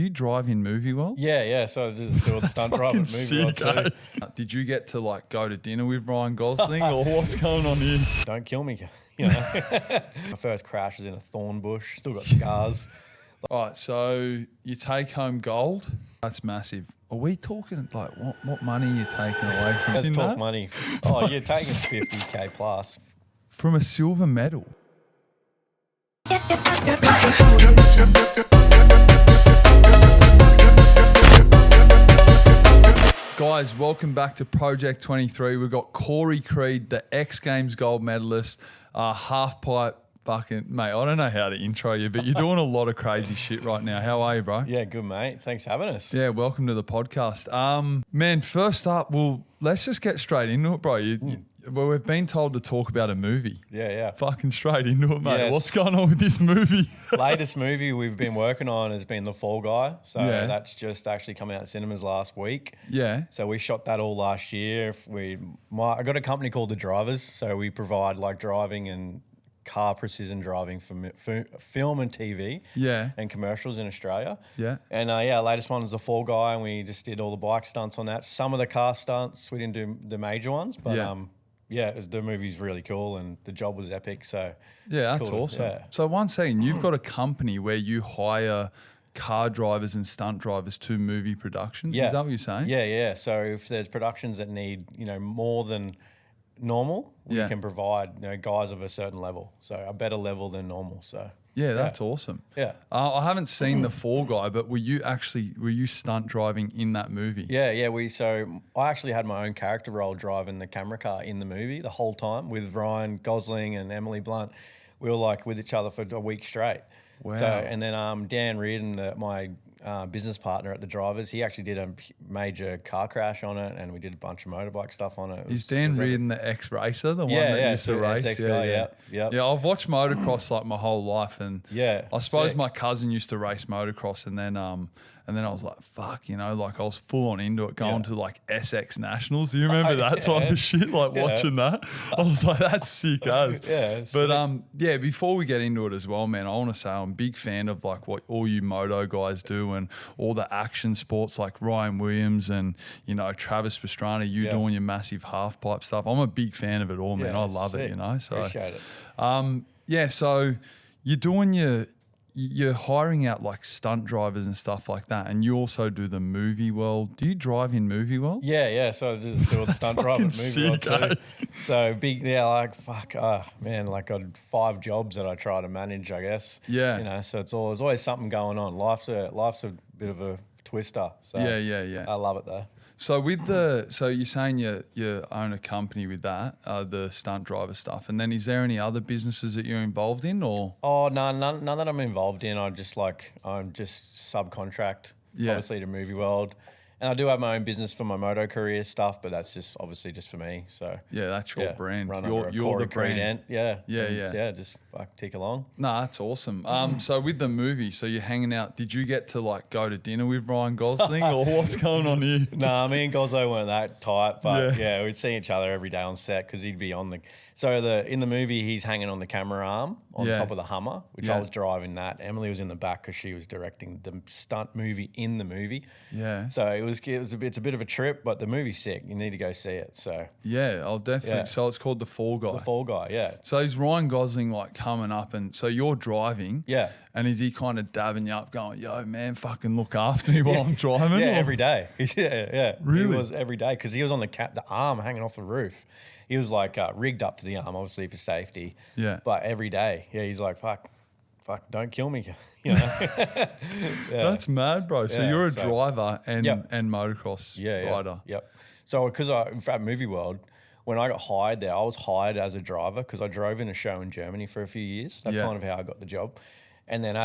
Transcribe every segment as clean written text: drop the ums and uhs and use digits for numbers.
you drive in Movie World? Yeah. So I was just doing the stunt drive at Movie World too. Did you get to like go to dinner with Ryan Gosling or what's going on here? Don't kill me, you know. My first crash was in a thorn bush. Still got scars. All right, so you take home gold. That's massive. Are we talking like what money are you taking away from? Let's talk money. Oh, you're taking 50K plus from a silver medal. Guys, welcome back to Project 23. We've got Corey Creed, the X Games gold medalist, half pipe. Fucking mate, I don't know how to intro you, but you're doing a lot of crazy shit right now. How are you, bro? Yeah, good, mate. Thanks for having us. Yeah, welcome to the podcast. Man, first up, well, let's just get straight into it, bro. Well, we've been told to talk about a movie. Yeah. Fucking straight into it, mate. Yes. What's going on with this movie? Latest movie we've been working on has been The Fall Guy. So that's just actually coming out in cinemas last week. Yeah. So we shot that all last year. I got a company called The Drivers. So we provide like driving and car precision driving for film and TV and commercials in Australia. Yeah. And latest one is The Fall Guy, and we just did all the bike stunts on that. Some of the car stunts, we didn't do the major ones, but the movie's really cool and the job was epic. So that's cool. awesome. Yeah. So one second, you've got a company where you hire car drivers and stunt drivers to movie productions. Yeah. Is that what you're saying? Yeah. So if there's productions that need, more than normal, we can provide guys of a certain level, so a better level than normal. So that's awesome. Yeah, I haven't seen The Fall Guy, but were you stunt driving in that movie? Yeah. So I actually had my own character role driving the camera car in the movie the whole time with Ryan Gosling and Emily Blunt. We were like with each other for a week straight. Wow. So, and then Dan Reardon, my business partner at The Drivers, he actually did a major car crash on it, and we did a bunch of motorbike stuff on it. Is Dan Reardon the ex-racer, the one that used to race? Yeah, I've watched motocross like my whole life, and I suppose my cousin used to race motocross, and then I was like, fuck, I was full on into it, going to like SX Nationals. Do you remember that type of shit? Like watching that, I was like, that's sick as. But before we get into it as well, man, I want to say I'm a big fan of like what all you moto guys do and all the action sports like Ryan Williams and Travis Pastrana. Doing your massive half pipe stuff. I'm a big fan of it all, man. I love it. So appreciate it. So you're doing you're hiring out like stunt drivers and stuff like that, and you also do the Movie World. Do you drive in Movie World? Yeah. So I was just doing the stunt drive at Movie World too. So big, like got 5 jobs that I try to manage, I guess. Yeah. So there's always something going on. Life's a bit of a twister. So yeah. I love it though. So so you're saying you own a company with that, the stunt driver stuff, and then is there any other businesses that you're involved in, or? Oh no, none that I'm involved in. I'm just subcontract, obviously, to Movie World, and I do have my own business for my moto career stuff, but that's just obviously just for me. So that's your brand. You're the brand. Yeah. Just tick along. No, that's awesome. So with the movie, so you're hanging out. Did you get to like go to dinner with Ryan Gosling, or what's going on here? No, me and Gosling weren't that tight, but we'd see each other every day on set because he'd be on the. So in the movie, he's hanging on the camera arm on top of the Hummer, which I was driving that. Emily was in the back because she was directing the stunt movie in the movie. Yeah. So it's a bit of a trip, but the movie's sick. You need to go see it. So I'll definitely. So it's called The Fall Guy. The Fall Guy, yeah. So is Ryan Gosling like coming up, and so you're driving? Yeah. And is he kind of dabbing you up, going, "Yo, man, fucking look after me while I'm driving"? Yeah, every day. Yeah. Really? He was every day because he was on the arm hanging off the roof. He was like rigged up to the arm, obviously for safety. Yeah. But every day, he's like, fuck, don't kill me. That's mad, bro. So you're a driver and motocross rider. Yep. So because at Movie World, when I got hired there, I was hired as a driver because I drove in a show in Germany for a few years. That's kind of how I got the job. And then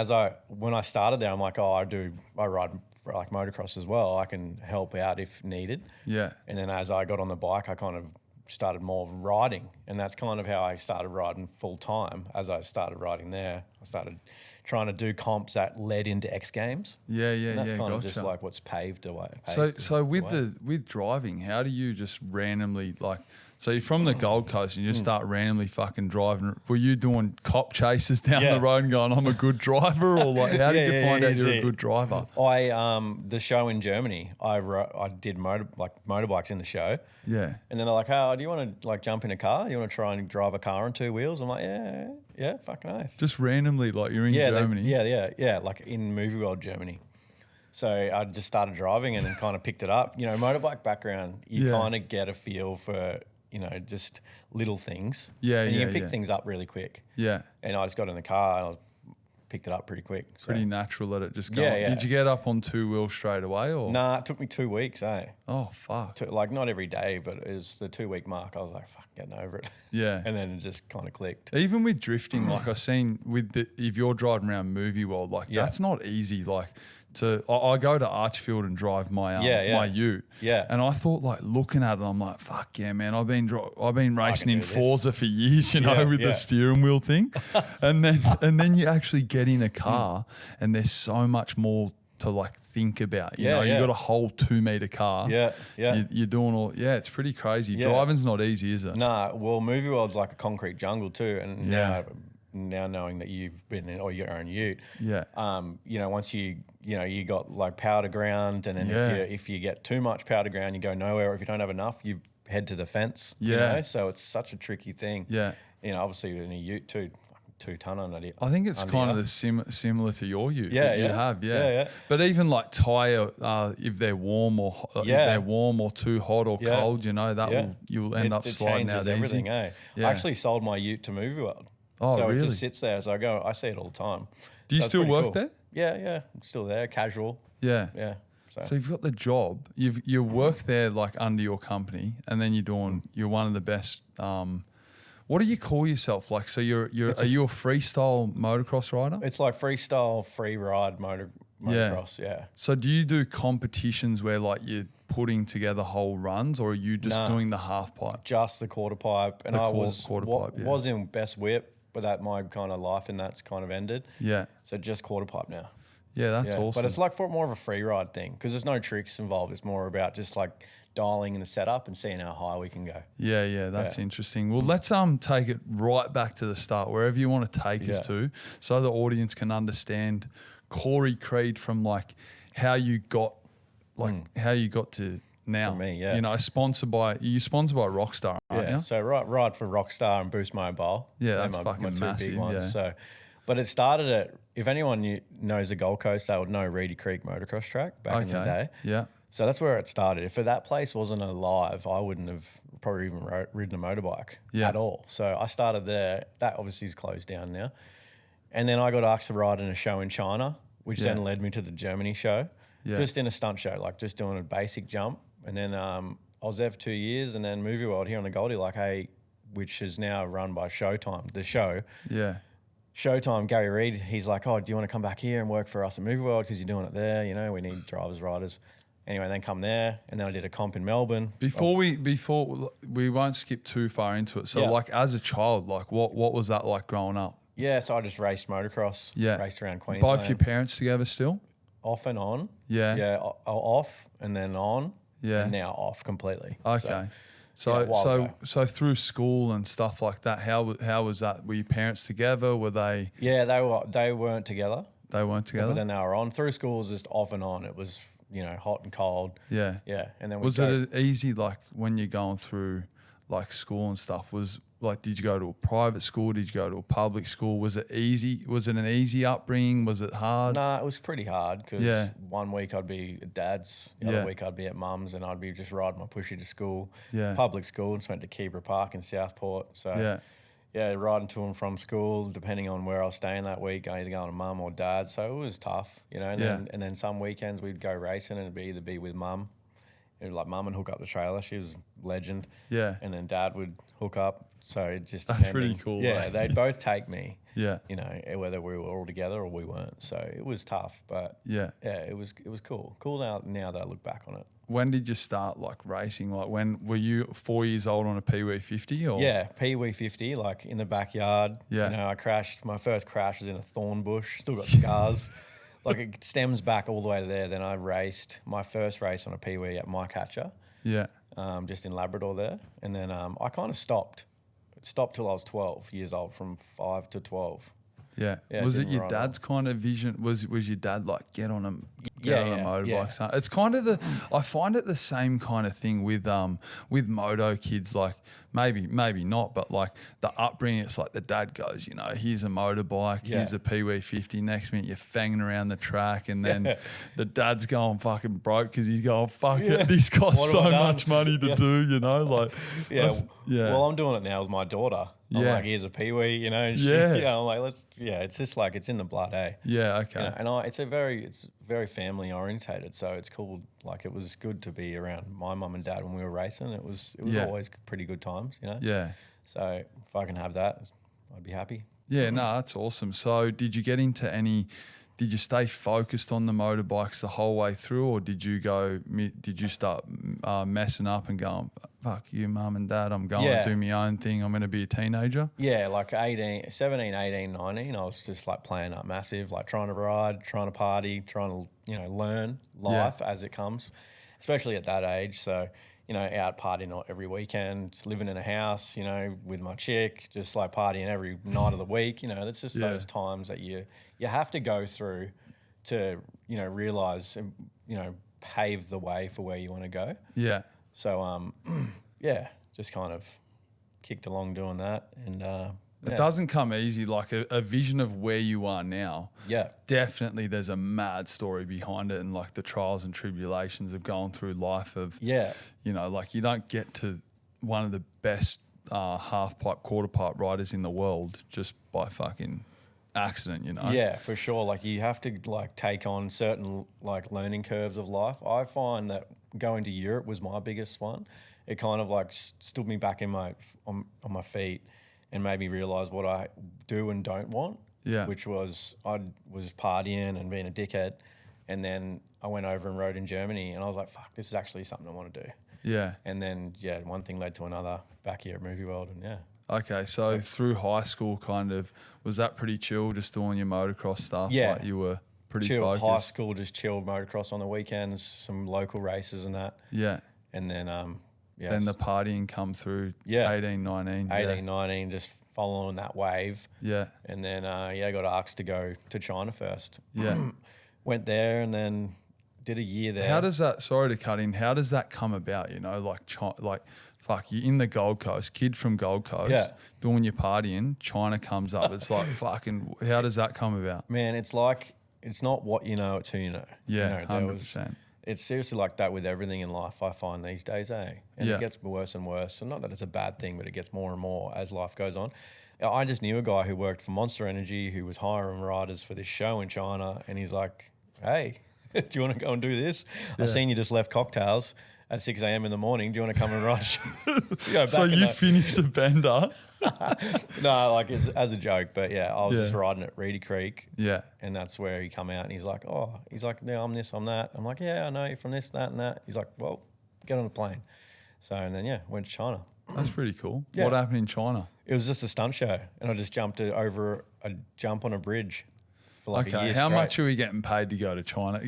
when I started there, I'm like, I ride like motocross as well. I can help out if needed. Yeah. And then as I got on the bike, I kind of started more riding, and that's kind of how I started riding full time. As I started riding there, I started trying to do comps that led into X Games. And that's kind of just like what's paved the way. So with driving, how do you just randomly like? So you're from the Gold Coast and you just start randomly fucking driving. Were you doing cop chases down the road and going, I'm a good driver? Or like, how did you find out you're a good driver? The show in Germany, I did motorbikes in the show. Yeah. And then they're like, oh, do you want to like jump in a car? Do you want to try and drive a car on 2 wheels? I'm like, yeah, fucking nice. Just randomly, like you're in Germany. Like in Movie World, Germany. So I just started driving and then kind of picked it up. You know, motorbike background, you kind of get a feel for, you know, just little things. And you can pick things up really quick. Yeah. And I just got in the car and I picked it up pretty quick. So. Pretty natural, let it just go. Did you get up on 2 wheels straight away? Or? Nah, it took me 2 weeks, Oh, fuck. Like, not every day, but it was the 2 week mark. I was like, fuck, getting over it. Yeah. And then it just kind of clicked. Even with drifting, like I've seen if you're driving around Movie World, like that's not easy. Like, I go to Archfield and drive my my ute. Yeah. And I thought, like, looking at it, I'm like, fuck yeah, man. I've been racing in Forza for years, you know, with the steering wheel thing. and then you actually get in a car and there's so much more to like think about. You know, you got a whole 2 meter car. You're doing all it's pretty crazy. Driving's not easy, is it? Nah, well, Movie World's like a concrete jungle too. And now knowing that you've been in or your own ute, you know, once you got like power to ground, and then if you get too much power to ground, you go nowhere. Or if you don't have enough, you head to the fence. You know? So it's such a tricky thing. You know, obviously in a ute too, 2 ton on it. I think it's kind of similar to your ute that you have. But even like tyre, if they're warm or if they're warm or too hot or cold, you know, that you'll end up sliding out everything, easy. I actually sold my ute to Movie World. Oh, so really? it just sits there. So I see it all the time. Do you still work there? Yeah. I'm still there, casual. Yeah. So you've got the job. You work there like under your company, and then you're one of the best. What do you call yourself? Like, so are you a freestyle motocross rider? It's like freestyle, free ride motocross. Yeah. So do you do competitions where like you're putting together whole runs, or are you just doing the half pipe? Just the quarter pipe, and I was in best whip. But that my kind of life and that's kind of ended. Yeah. So just quarter pipe now. Yeah, that's awesome. But it's like more of a free ride thing because there's no tricks involved. It's more about just like dialing in the setup and seeing how high we can go. Yeah, that's interesting. Well, let's take it right back to the start, wherever you want to take us to, so the audience can understand Corey Creed from like how you got to now. For me, you know, sponsored by Rockstar, aren't you? So ride for Rockstar and Boost Mobile. Yeah, that's fucking massive. Big ones. Yeah. So, but it started at, if anyone knows the Gold Coast, they would know Reedy Creek Motocross Track back in the day. Yeah. So that's where it started. If that place wasn't alive, I wouldn't have probably even ridden a motorbike at all. So I started there. That obviously is closed down now. And then I got asked to ride in a show in China, which then led me to the Germany show. Yeah. Just in a stunt show, like just doing a basic jump. And then I was there for 2 years, and then Movie World here on the Goldie, which is now run by Showtime, the show. Yeah. Showtime, Gary Reed, he's like, oh, do you want to come back here and work for us at Movie World because you're doing it there? You know, we need drivers, riders. Anyway, then come there, and then I did a comp in Melbourne. Before we won't skip too far into it. So, like as a child, like what was that like growing up? Yeah, so I just raced motocross. Raced around Queensland. Both your parents together still? Off and on. Yeah. Off and then on. Yeah. And now off completely. Okay. So through school and stuff like that, how was that? Were your parents together? Were they? Yeah, they weren't together. They weren't together. But then they were on. Through school was just off and on. It was, you know, hot and cold. Yeah. Yeah. And then was it easy, like when you're going through like school and stuff? Did you go to a private school? Did you go to a public school? Was it easy? Was it an easy upbringing? Was it hard? Nah, it was pretty hard because 1 week I'd be at dad's, the other week I'd be at mum's, and I'd be just riding my pushy to school. Yeah. Public school, and just went to Keebra Park in Southport. So riding to and from school, depending on where I was staying that week, I either going to mum or dad. So it was tough, you know. And then some weekends we'd go racing, and it'd either be with mum, like mum would hook up the trailer. She was a legend. Yeah. And then dad would hook up. So it just That's pretty cool. Yeah, they'd both take me. Yeah. You know, whether we were all together or we weren't. So it was tough, but yeah, it was cool. Cool now that I look back on it. When did you start like racing? Like when were you 4 years old on a Pee-wee 50 or? Yeah, Pee-wee 50, like in the backyard. Yeah. You know, I crashed. My first crash was in a thorn bush. Still got scars. Like it stems back all the way to there. Then I raced my first race on a Pee-wee at my catcher. Yeah. Just in Labrador there. And then I kind of stopped till I was 12 years old, from 5 to 12. Yeah. Was it your dad's kind of vision? Was your dad like get on a motorbike? Yeah. So it's kind of I find it the same kind of thing with moto kids. Like maybe not, but like the upbringing. It's like the dad goes, you know, here's a motorbike, here's a Pee-wee 50. Next minute you're fanging around the track, and then the dad's going fucking broke because he's going, fuck it, this costs so much money to do. You know, like yeah. Well, I'm doing it now with my daughter. I'm like, here's a Pee-wee, you know. And I'm like, it's just like it's in the blood, eh? Yeah, okay. You know, and it's very family orientated, so it's cool. Like it was good to be around my mum and dad when we were racing. It was always pretty good times, you know. Yeah. So if I can have that, I'd be happy. Yeah, no, that's awesome. So did you get into did you stay focused on the motorbikes the whole way through, or did you start messing up and going, fuck you, mum and dad, I'm going to do my own thing, I'm going to be a teenager? Yeah, like 17, 18, 19, I was just like playing up massive, like trying to ride, trying to party, trying to, you know, learn life as it comes, especially at that age. So, you know, out partying every weekend, living in a house, you know, with my chick, just like partying every night of the week. You know, it's just those times that you have to go through to, you know, realise, you know, pave the way for where you want to go. Yeah. So, just kind of kicked along doing that. And it doesn't come easy, like a vision of where you are now. Yeah. Definitely there's a mad story behind it, and like the trials and tribulations of going through life of, you know, like you don't get to one of the best half pipe, quarter pipe riders in the world just by fucking accident, you know? Yeah, for sure. Like you have to like take on certain like learning curves of life. I find that going to Europe was my biggest one. It kind of like stood me back on my feet and made me realise what I do and don't want. Yeah. Which was I was partying and being a dickhead, and then I went over and rode in Germany, and I was like, fuck, this is actually something I want to do. Yeah. And then one thing led to another back here at Movie World, and Okay, so through high school, kind of, was that pretty chill, just doing your motocross stuff? Yeah. Like you were pretty chill, focused? High school, just chilled motocross on the weekends, some local races and that. Yeah. And then, then the partying come through 18, 19. 18, 19, just following that wave. Yeah. And then, I got asked to go to China first. Yeah. Went there and then did a year there. How does that, sorry to cut in, how does that come about, you know, like fuck, you're in the Gold Coast, kid from Gold Coast, doing your partying, China comes up. It's like fucking, how does that come about? Man, it's like, it's not what you know, it's who you know. Yeah, you know, 100%. It's seriously like that with everything in life, I find these days, eh? And it gets worse and worse. And not that it's a bad thing, but it gets more and more as life goes on. I just knew a guy who worked for Monster Energy who was hiring riders for this show in China. And he's like, hey, do you want to go and do this? Yeah. I've seen you just left cocktails at 6 a.m. in the morning. Do you want to come and ride? So you finished a bender? No, like it's as a joke, but I was just riding at Reedy Creek. Yeah. And that's where he come out and he's like, no, I'm this, I'm that. I'm like, yeah, I know you from this, that, and that. He's like, well, get on a plane. So, and then, went to China. That's pretty cool. Yeah. What happened in China? It was just a stunt show, and I just jumped over a jump on a bridge. For like a year how straight. much are we getting paid to go to China?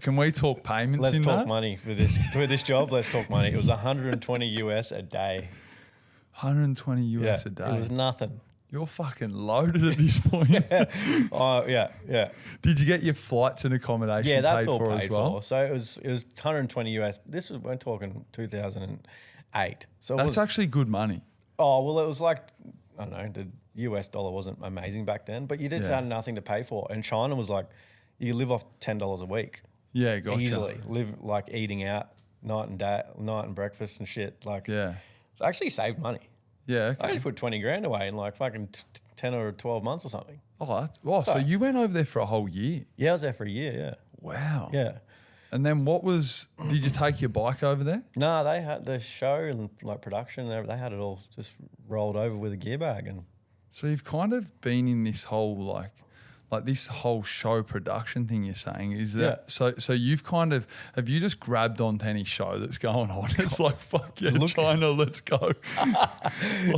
Can we talk payments let's in talk that? Money for this job. Let's talk money. It was 120 US a day. 120 US a day? It was nothing. You're fucking loaded at this point. Yeah. Did you get your flights and accommodation paid for as well? For. So it was 120 US. We're talking 2008. So that's actually good money. Oh, well, it was like, I don't know, the US dollar wasn't amazing back then, but you just had nothing to pay for. And China was like, you live off $10 a week. Yeah, gotcha. Easily. Live like eating out night and breakfast and shit. Like, so I actually saved money. Yeah, okay. I just put 20 grand away in like fucking 10 or 12 months or something. So you went over there for a whole year? Yeah, I was there for a year, Wow. Yeah. And then did you take your bike over there? No, they had the show and like production. They had it all just rolled over with a gear bag. And so you've kind of been in this whole like this whole show production thing you're saying, is that so you've kind of, have you just grabbed onto any show that's going on? It's like, fuck yeah, China, let's go.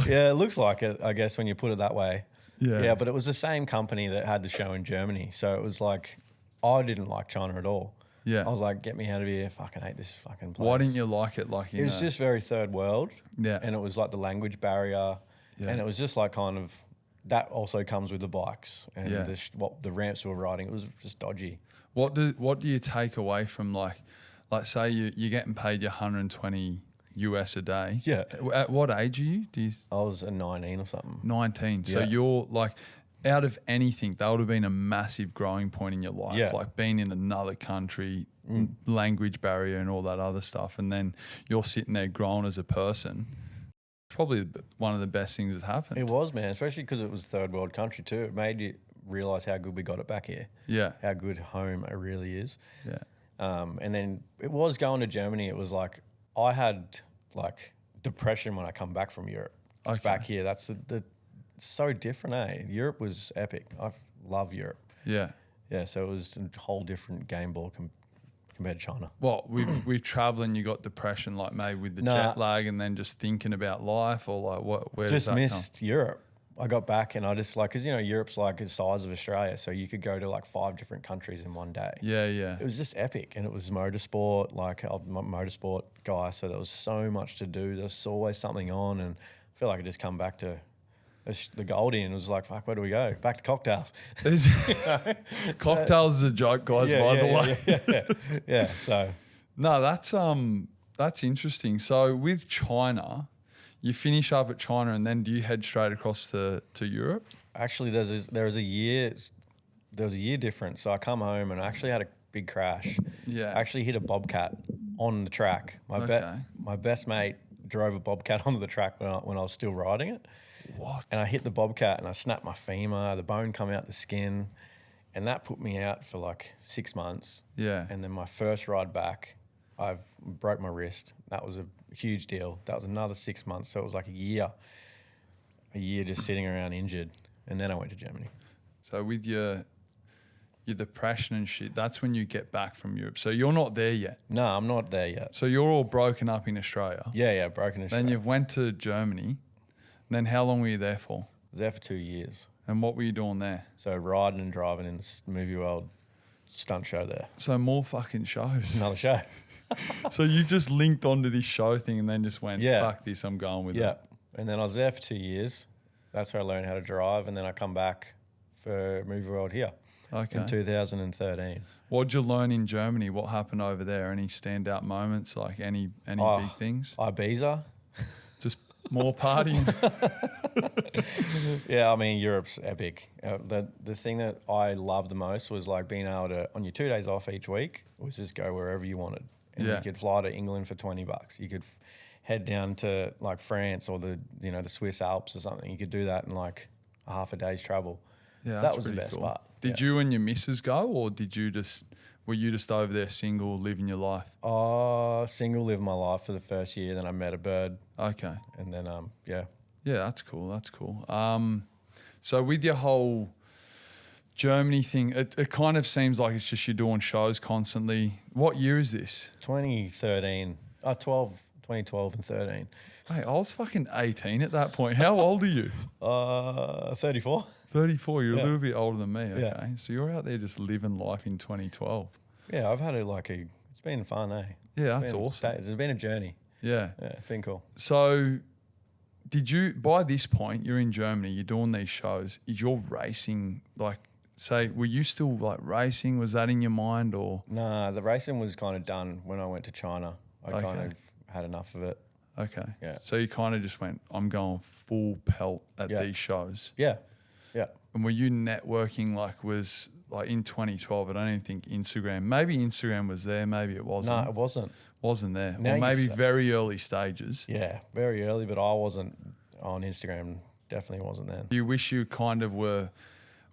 Yeah, it looks like it, I guess, when you put it that way. Yeah. Yeah, but it was the same company that had the show in Germany. So it was like, I didn't like China at all. Yeah. I was like, get me out of here. I fucking hate this fucking place. Why didn't you like it? It was just very third world. Yeah. And it was like the language barrier. Yeah. And it was just like kind of, that also comes with the bikes and what the ramps we were riding. It was just dodgy. What do you take away from like say you're getting paid your 120 US a day? Yeah. At what age are you? I was a 19 or something. 19. So you're like, out of anything, that would have been a massive growing point in your life. Yeah. Like being in another country, language barrier and all that other stuff. And then you're sitting there growing as a person. Probably one of the best things that's happened. It was, man, especially because it was third world country too. It made you realise how good we got it back here. Yeah. How good home it really is. Yeah. And then it was going to Germany. It was like, I had like depression when I come back from Europe. Okay. Back here, that's so different, eh? Europe was epic. I love Europe. Yeah. Yeah, so it was a whole different game ball compared to China. Well, with traveling, you got depression, like maybe with the jet lag, and then just thinking about life, or like what? Where just does that missed Europe. I got back and I just like, because Europe's like the size of Australia, so you could go to like 5 different countries in one day. Yeah, yeah. It was just epic, and it was motorsport. Like I'm a motorsport guy, so there was so much to do. There's always something on, and I feel like I just come back to the Goldie and it was like, fuck, where do we go? Back to cocktails. Cocktails is a joke, guys, by the way. Yeah. So no, that's interesting. So with China, you finish up at China and then do you head straight across to Europe? Actually, there was a year difference. So I come home and I actually had a big crash. Yeah. I actually hit a bobcat on the track. My best mate drove a bobcat onto the track when I was still riding it. What? And I hit the bobcat and I snapped my femur, the bone come out the skin, and that put me out for like 6 months. Yeah. And then my first ride back, I broke my wrist. That was a huge deal. That was another 6 months. So it was like a year just sitting around injured. And then I went to Germany. So with your depression and shit, that's when you get back from Europe. So you're not there yet. No, I'm not there yet. So you're all broken up in Australia. Yeah, broken in Australia. Then you've went to Germany. Then how long were you there for? I was there for 2 years. And what were you doing there? So riding and driving in the movie world stunt show there. So more fucking shows. Another show. So you just linked onto this show thing and then just went, fuck this, I'm going with it. Yeah. And then I was there for 2 years. That's where I learned how to drive. And then I come back for movie world here. Okay. In 2013. What'd you learn in Germany? What happened over there? Any standout moments, like any big things? Ibiza. Just more partying. Yeah, I mean, Europe's epic. The thing that I loved the most was like being able to, on your 2 days off each week, was just go wherever you wanted. And you could fly to England for $20. You could head down to like France or the Swiss Alps or something. You could do that in like a half a day's travel. Yeah, that was the best part. Did you and your missus go, or were you just over there single, living your life? Single, living my life for the first year. Then I met a bird. Okay. And then yeah. Yeah, that's cool. That's cool. So with your whole Germany thing, it kind of seems like it's just you're doing shows constantly. What year is this? 2013. 2012 and 13. Hey, I was fucking 18 at that point. How old are you? 34. 34. You're a little bit older than me. Okay. Yeah. So you're out there just living life in 2012. Yeah, I've had it's been fun, eh? Yeah, that's awesome. It's been a journey. Yeah. Yeah, it's been cool. So by this point, you're in Germany, you're doing these shows. Is your racing, were you still like racing? Was that in your mind or? Nah, the racing was kind of done when I went to China. I kind of had enough of it. Okay. Yeah. So you kind of just went, I'm going full pelt at these shows. Yeah. Yeah. And were you networking in 2012? I don't even think Instagram. Maybe Instagram was there. Maybe it wasn't. No, it wasn't. Wasn't there. Now or maybe very early stages. Yeah, very early, but I wasn't on Instagram. Definitely wasn't then. You wish you kind of were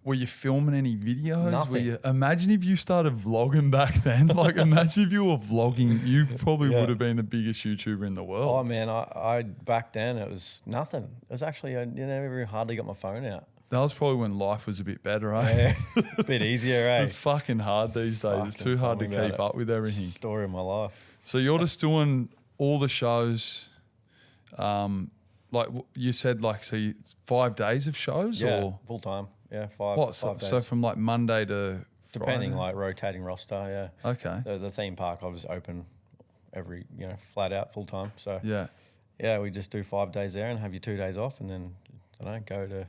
were you filming any videos? Nothing. Imagine if you started vlogging back then. Like, imagine if you were vlogging. You probably would have been the biggest YouTuber in the world. Oh, man, I back then, it was nothing. It was actually, I never hardly got my phone out. That was probably when life was a bit better, eh? Yeah, a bit easier, eh? It's fucking hard these days. It's too hard to keep up with everything. Story of my life. So you're just doing all the shows, like you said, like, so 5 days of shows? Yeah, or full time. Yeah, five days. So from like Monday to Depending, Friday? like rotating roster, yeah. Okay. The theme park, I was open every, flat out, full time. So yeah, we just do 5 days there and have your 2 days off and then, I don't know, go to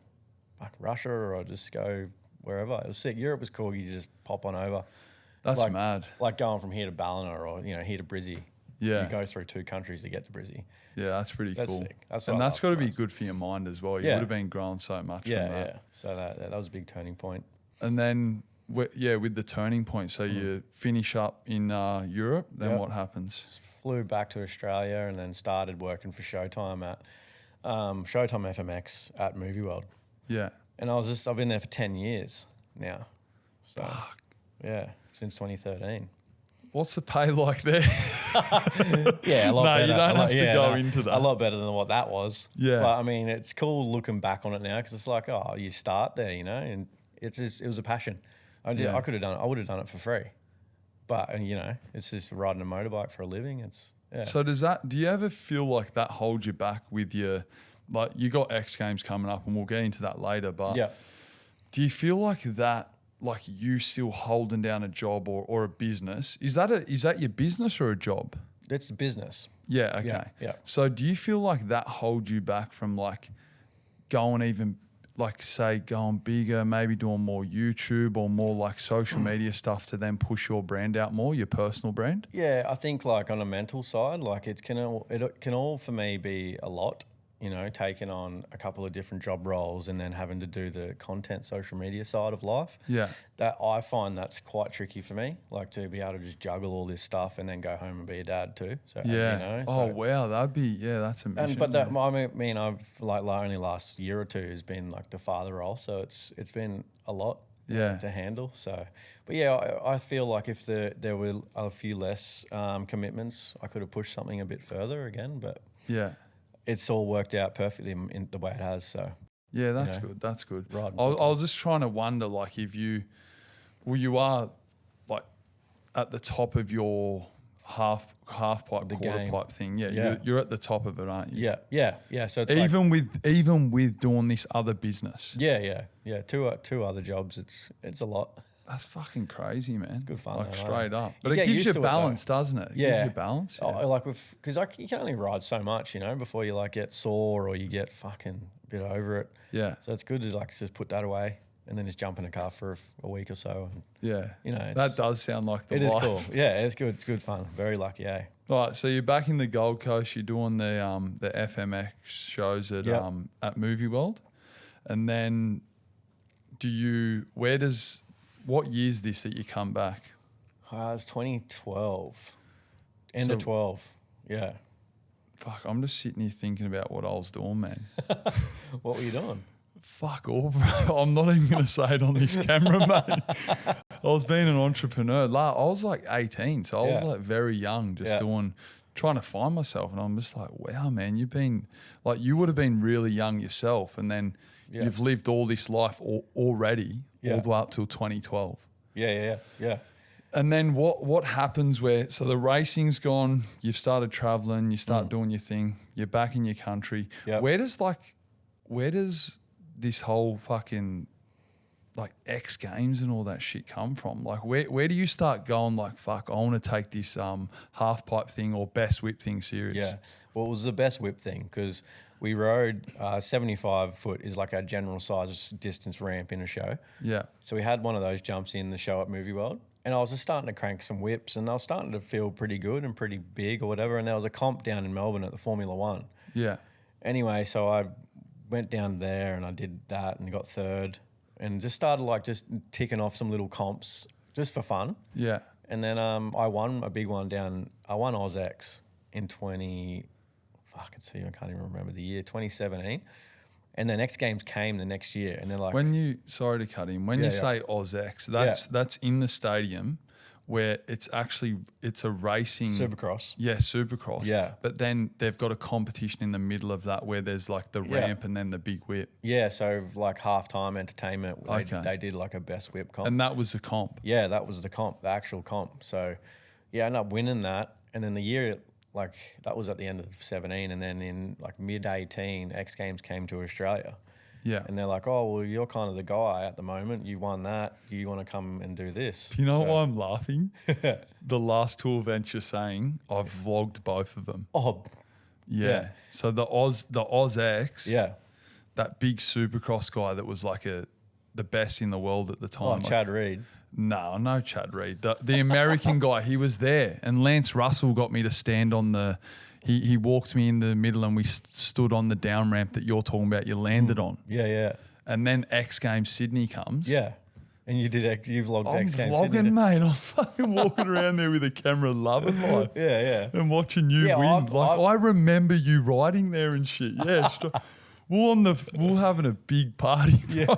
like Russia or just go wherever. It was sick. Europe was cool. You just pop on over. That's mad. Like going from here to Ballina or, here to Brizzy. Yeah. You go through 2 countries to get to Brizzy. Yeah, that's pretty cool. Sick. That's got to be good for your mind as well. You would have been growing so much from that. Yeah. So that was a big turning point. And then, with the turning point, so you finish up in Europe, then what happens? Just flew back to Australia and then started working for Showtime at Showtime FMX at Movie World. Yeah. And I've been there for 10 years now. So, yeah, since 2013. What's the pay like there? Yeah, a lot better. You don't have to go into that. A lot better than what that was. Yeah. But I mean, it's cool looking back on it now because it's like, you start there, and it was a passion. I would have done it for free. But, it's just riding a motorbike for a living. So do you ever feel like that holds you back with your, like you got X Games coming up and we'll get into that later, but do you feel like that, like you still holding down a job or a business, is that your business or a job? It's business. Yeah, okay. Yeah. So do you feel like that holds you back from like going even, like say going bigger, maybe doing more YouTube or more like social media stuff to then push your brand out more, your personal brand? Yeah, I think like on a mental side, like it can all for me be a lot. Taking on a couple of different job roles and then having to do the content social media side of life. Yeah. That I find that's quite tricky for me, like to be able to just juggle all this stuff and then go home and be a dad too. So, yeah. Wow. That's a mission. But I mean, I've like only last year or two has been like the father role. So it's been a lot to handle. So, but yeah, I feel like if there were a few less commitments, I could have pushed something a bit further again, but yeah. It's all worked out perfectly in the way it has. So yeah, that's good. That's good. Right. I was just trying to wonder, like, if you are like at the top of your half pipe, quarter pipe thing. Yeah, you're at the top of it, aren't you? Yeah. So it's even with doing this other business. Yeah. Two other jobs. It's a lot. That's fucking crazy, man. It's good fun. Like straight up. But it gives you balance, doesn't it? It gives you balance. Yeah. Because you can only ride so much, before you like get sore or you get fucking a bit over it. Yeah. So it's good to like just put that away and then just jump in a car for a week or so. And, yeah. That does sound like the life. It is cool. Yeah, it's good. It's good fun. Very lucky, eh? All right. So you're back in the Gold Coast. You're doing the FMX shows at Movie World. And then what year is this that you come back? It's 2012. End of 12. Yeah. Fuck, I'm just sitting here thinking about what I was doing, man. What were you doing? Fuck all, bro. I'm not even going to say it on this camera, mate. I was being an entrepreneur. I was like 18, so I was like very young, just trying to find myself. And I'm just like, wow, man, you would have been really young yourself. And then you've lived all this life already. All the way up till 2012. Yeah. And then what happens so the racing's gone, you've started traveling, you start doing your thing, you're back in your country. Yep. Where does this whole fucking like X Games and all that shit come from? Like where do you start going like, fuck, I want to take this half pipe thing or best whip thing serious? Yeah. Well, it was the best whip thing because we rode 75 foot is like our general size distance ramp in a show. Yeah. So we had one of those jumps in the show at Movie World. And I was just starting to crank some whips and they were starting to feel pretty good and pretty big or whatever. And there was a comp down in Melbourne at the Formula One. Yeah. Anyway, so I went down there and I did that and got third and just started like just ticking off some little comps just for fun. Yeah. And then I won a big one I won AusX in I can't even remember the year, 2017. And then X Games came the next year, and they're like, sorry to cut in, when you say AusX, that's in the stadium where it's a racing Supercross. Yeah, Supercross. Yeah. But then they've got a competition in the middle of that where there's like the ramp and then the big whip. Yeah, so like halftime entertainment, they did like a best whip comp. And that was the comp. Yeah, that was the comp, the actual comp. So yeah, I ended up winning that. And then the year, like that was at the end of 17, and then in like mid 18, X Games came to Australia. Yeah. And they're like, oh, well, you're kind of the guy at the moment. You won that. Do you want to come and do this? Do you know why I'm laughing? The last two events you're saying, I've vlogged both of them. Oh, yeah. So the AusX, yeah, that big Supercross guy that was like the best in the world at the time. like Chad Reed. No Chad Reed. The American guy, he was there. And Lance Russell got me to stand on the... He walked me in the middle and we stood on the down ramp that you're talking about, you landed on. Yeah. And then X Games Sydney comes. Yeah. And you vlogged X Games I'm Sydney. vlogging, mate. I'm fucking walking around there with a camera loving life. Yeah. And watching you win. I remember you riding there and shit. Yeah. We're having a big party, bro.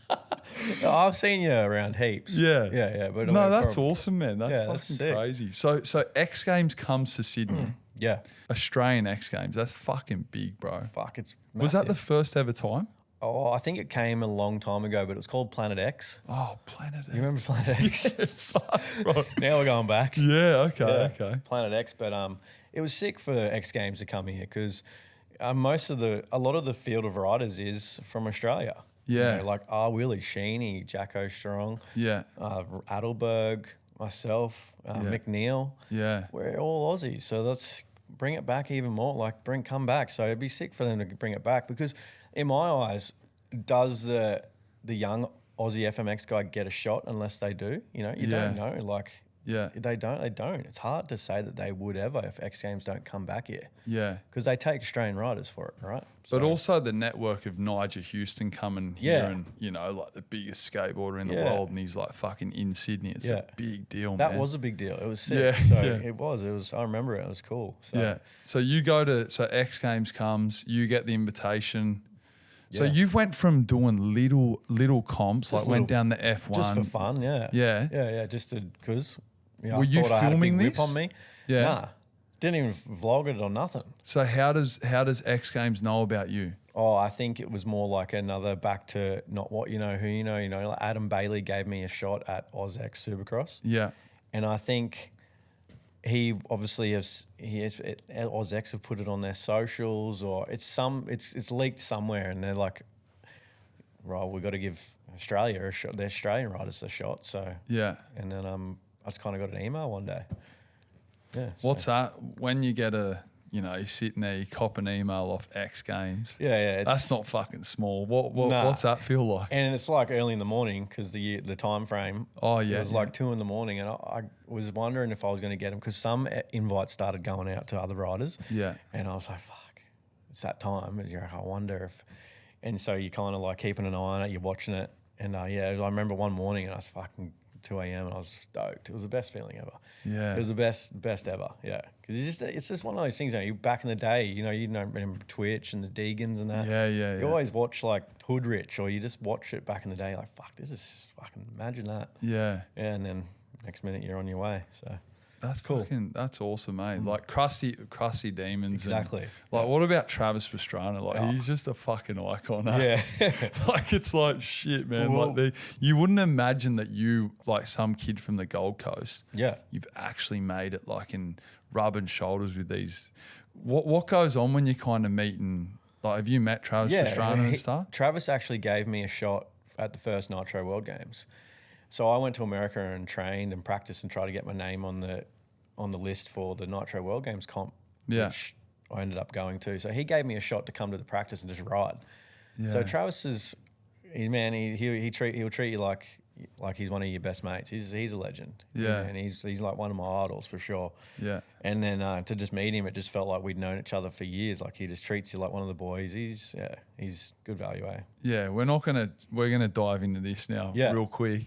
Yeah. I've seen you around heaps. Yeah. But no, that's awesome, man. That's fucking sick. crazy. So X Games comes to Sydney. Yeah. Australian X Games. That's fucking big, bro. Fuck, it's massive. Was that the first ever time? Oh, I think it came a long time ago, but it was called Planet X. Oh, Planet X. You remember Planet X? Fuck, bro. Now we're going back. Yeah, okay. Planet X, but it was sick for X Games to come here because a lot of the field of riders is from Australia. Yeah. You know, like Willie Sheeny, Jacko Strong. Yeah. Adelberg, myself, McNeil. Yeah. We're all Aussies, so let's bring it back even more. Like come back. So it'd be sick for them to bring it back because, in my eyes, does the young Aussie FMX guy get a shot unless they do? You know, you don't know. Like, they don't. It's hard to say that they would ever if X Games don't come back here. Yeah. Because they take Australian riders for it, right? But also the network of Nigel Houston coming here and, you know, like the biggest skateboarder in the world, and he's like fucking in Sydney. It's a big deal, man. That was a big deal. It was sick. It was. I remember it. It was cool. So. So you go so X Games comes, you get the invitation. So you've went from doing little comps, just like went down the F1. Just for fun, Yeah, just because... Were you filming this? Whip on me? Yeah. Nah, didn't even vlog it or nothing. So how does X Games know about you? Oh, I think it was more like another back to not what you know, who you know. You know, like Adam Bailey gave me a shot at AusX Supercross. Yeah. And I think he obviously AusX have put it on their socials or it's leaked somewhere, and they're like, right, we've got to give Australia a shot. The Australian riders a shot. So and then I just kind of got an email one day. Yeah. What's that? When you get you're sitting there, you cop an email off X Games. Yeah. That's not fucking small. What's that feel like? And it's like early in the morning because the time frame. Oh, yeah. It was like 2 a.m, and I was wondering if I was going to get them because some invites started going out to other riders. Yeah. And I was like, fuck, it's that time. And you're like, I wonder if. And so you're kind of like keeping an eye on it, you're watching it. And I remember one morning and I was fucking 2 a.m. and I was stoked. It was the best feeling ever. Yeah. It was the best ever. Yeah. Because it's just one of those things, you back in the day, you don't remember Twitch and the Deegans and that. Yeah. You always watch like Hood Rich, or you just watch it back in the day like, fuck, this is fucking, imagine that. Yeah. Yeah, and then next minute you're on your way. So that's cool. That's awesome, mate. Like crusty demons. Exactly. What about Travis Pastrana? Like he's just a fucking icon. Eh? Yeah. Like it's like shit, man. Well, like you wouldn't imagine that you, like some kid from the Gold Coast, you've actually made it like in rubbing shoulders with these. What goes on when you kind of meet and like have you met Travis Pastrana and stuff? Travis actually gave me a shot at the first Nitro World Games. So I went to America and trained and practiced and tried to get my name on the list for the Nitro World Games comp, which I ended up going to. So he gave me a shot to come to the practice and just ride. Yeah. So Travis is, he'll treat you like he's one of your best mates. He's a legend. Yeah. And he's like one of my idols for sure. Yeah. And then to just meet him, it just felt like we'd known each other for years. Like he just treats you like one of the boys. He's good value, eh? Yeah, we're gonna dive into this now real quick.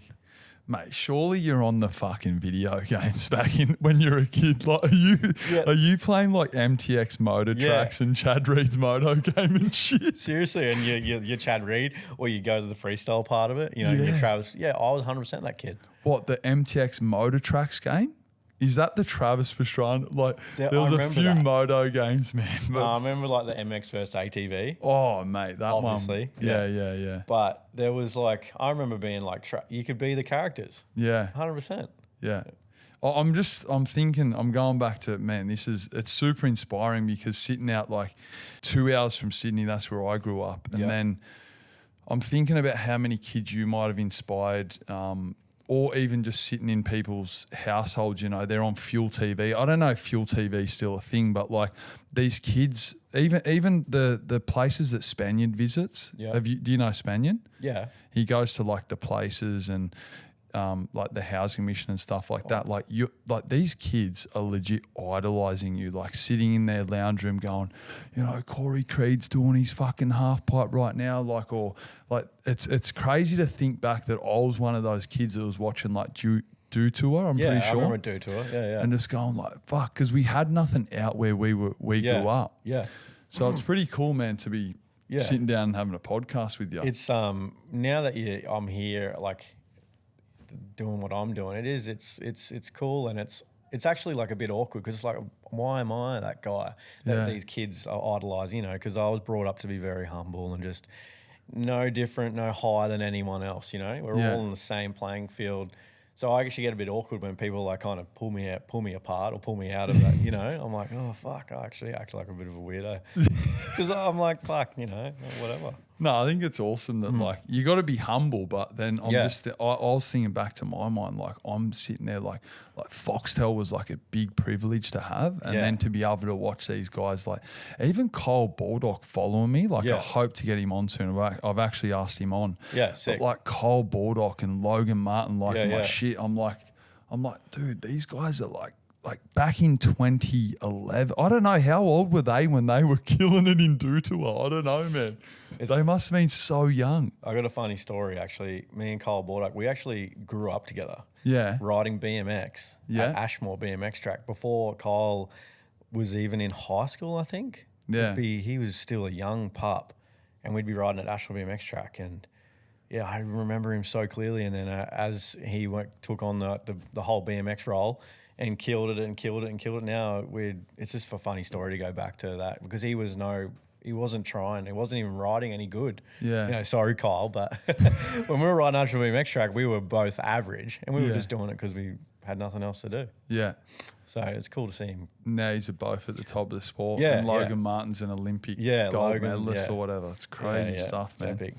Mate, surely you're on the fucking video games back in when you're a kid. Like, are you playing like MTX Motor Tracks and Chad Reed's Moto game and shit? Seriously, and you're Chad Reed, or you go to the freestyle part of it. You know, you're Travis. Yeah, I was 100% that kid. What, the MTX Motor Tracks game? Is that the Travis Pastrana? Like, there was a few moto games, man. I remember like the MX versus ATV. Oh, mate, that obviously, one. Yeah. But there was like, I remember being like, you could be the characters. Yeah. 100%. Yeah. I'm thinking, I'm going back to, man, it's super inspiring because sitting out like 2 hours from Sydney, that's where I grew up. And then I'm thinking about how many kids you might have inspired, or even just sitting in people's households, you know, they're on Fuel TV. I don't know if Fuel TV is still a thing, but like these kids, even the places that Spaniard visits. Yeah. Do you know Spaniard? Yeah. He goes to like the places and like the housing mission and stuff like that. Like these kids are legit idolizing you, like sitting in their lounge room going, you know, Corey Creed's doing his fucking half pipe right now. Like it's crazy to think back that I was one of those kids that was watching like Do Tour, I'm pretty sure. I remember Do Tour, yeah. And just going like, fuck, because we had nothing out where we grew up. Yeah. So it's pretty cool, man, to be sitting down and having a podcast with you. It's now that I'm here, like doing what I'm doing, it's cool, and it's actually like a bit awkward because it's like, why am I that guy that these kids are idolizing? You know, because I was brought up to be very humble and just no different, no higher than anyone else. You know, we're all in the same playing field. So I actually get a bit awkward when people like kind of pull me apart or pull me out of that, you know. I'm like, oh, fuck, I actually act like a bit of a weirdo. Because I'm like, fuck, you know, whatever. No, I think it's awesome that like you got to be humble, but then I was thinking back to my mind, like I'm sitting there like Foxtel was like a big privilege to have, and then to be able to watch these guys like even Kyle Baldock following me, like I hope to get him on soon. I've actually asked him on. Yeah, sick. But like Kyle Baldock and Logan Martin, like my shit. I'm like, dude, these guys are like back in 2011, I don't know, how old were they when they were killing it in Do Tour? I don't know, man. They must have been so young. I got a funny story, actually. Me and Kyle Baldock, we actually grew up together. Yeah. Riding BMX at Ashmore BMX track before Kyle was even in high school, I think. Yeah. He was still a young pup, and we'd be riding at Ashmore BMX track, and yeah, I remember him so clearly. And then as he took on the whole BMX role, and killed it. Now it's just a funny story to go back to that because he wasn't trying. He wasn't even riding any good. Yeah. You know, sorry, Kyle, but when we were riding National BMX track, we were both average, and we were just doing it because we had nothing else to do. Yeah. So it's cool to see him. Now he's both at the top of the sport. Yeah. And Logan Martin's an Olympic gold medalist or whatever. It's crazy stuff, man. Epic.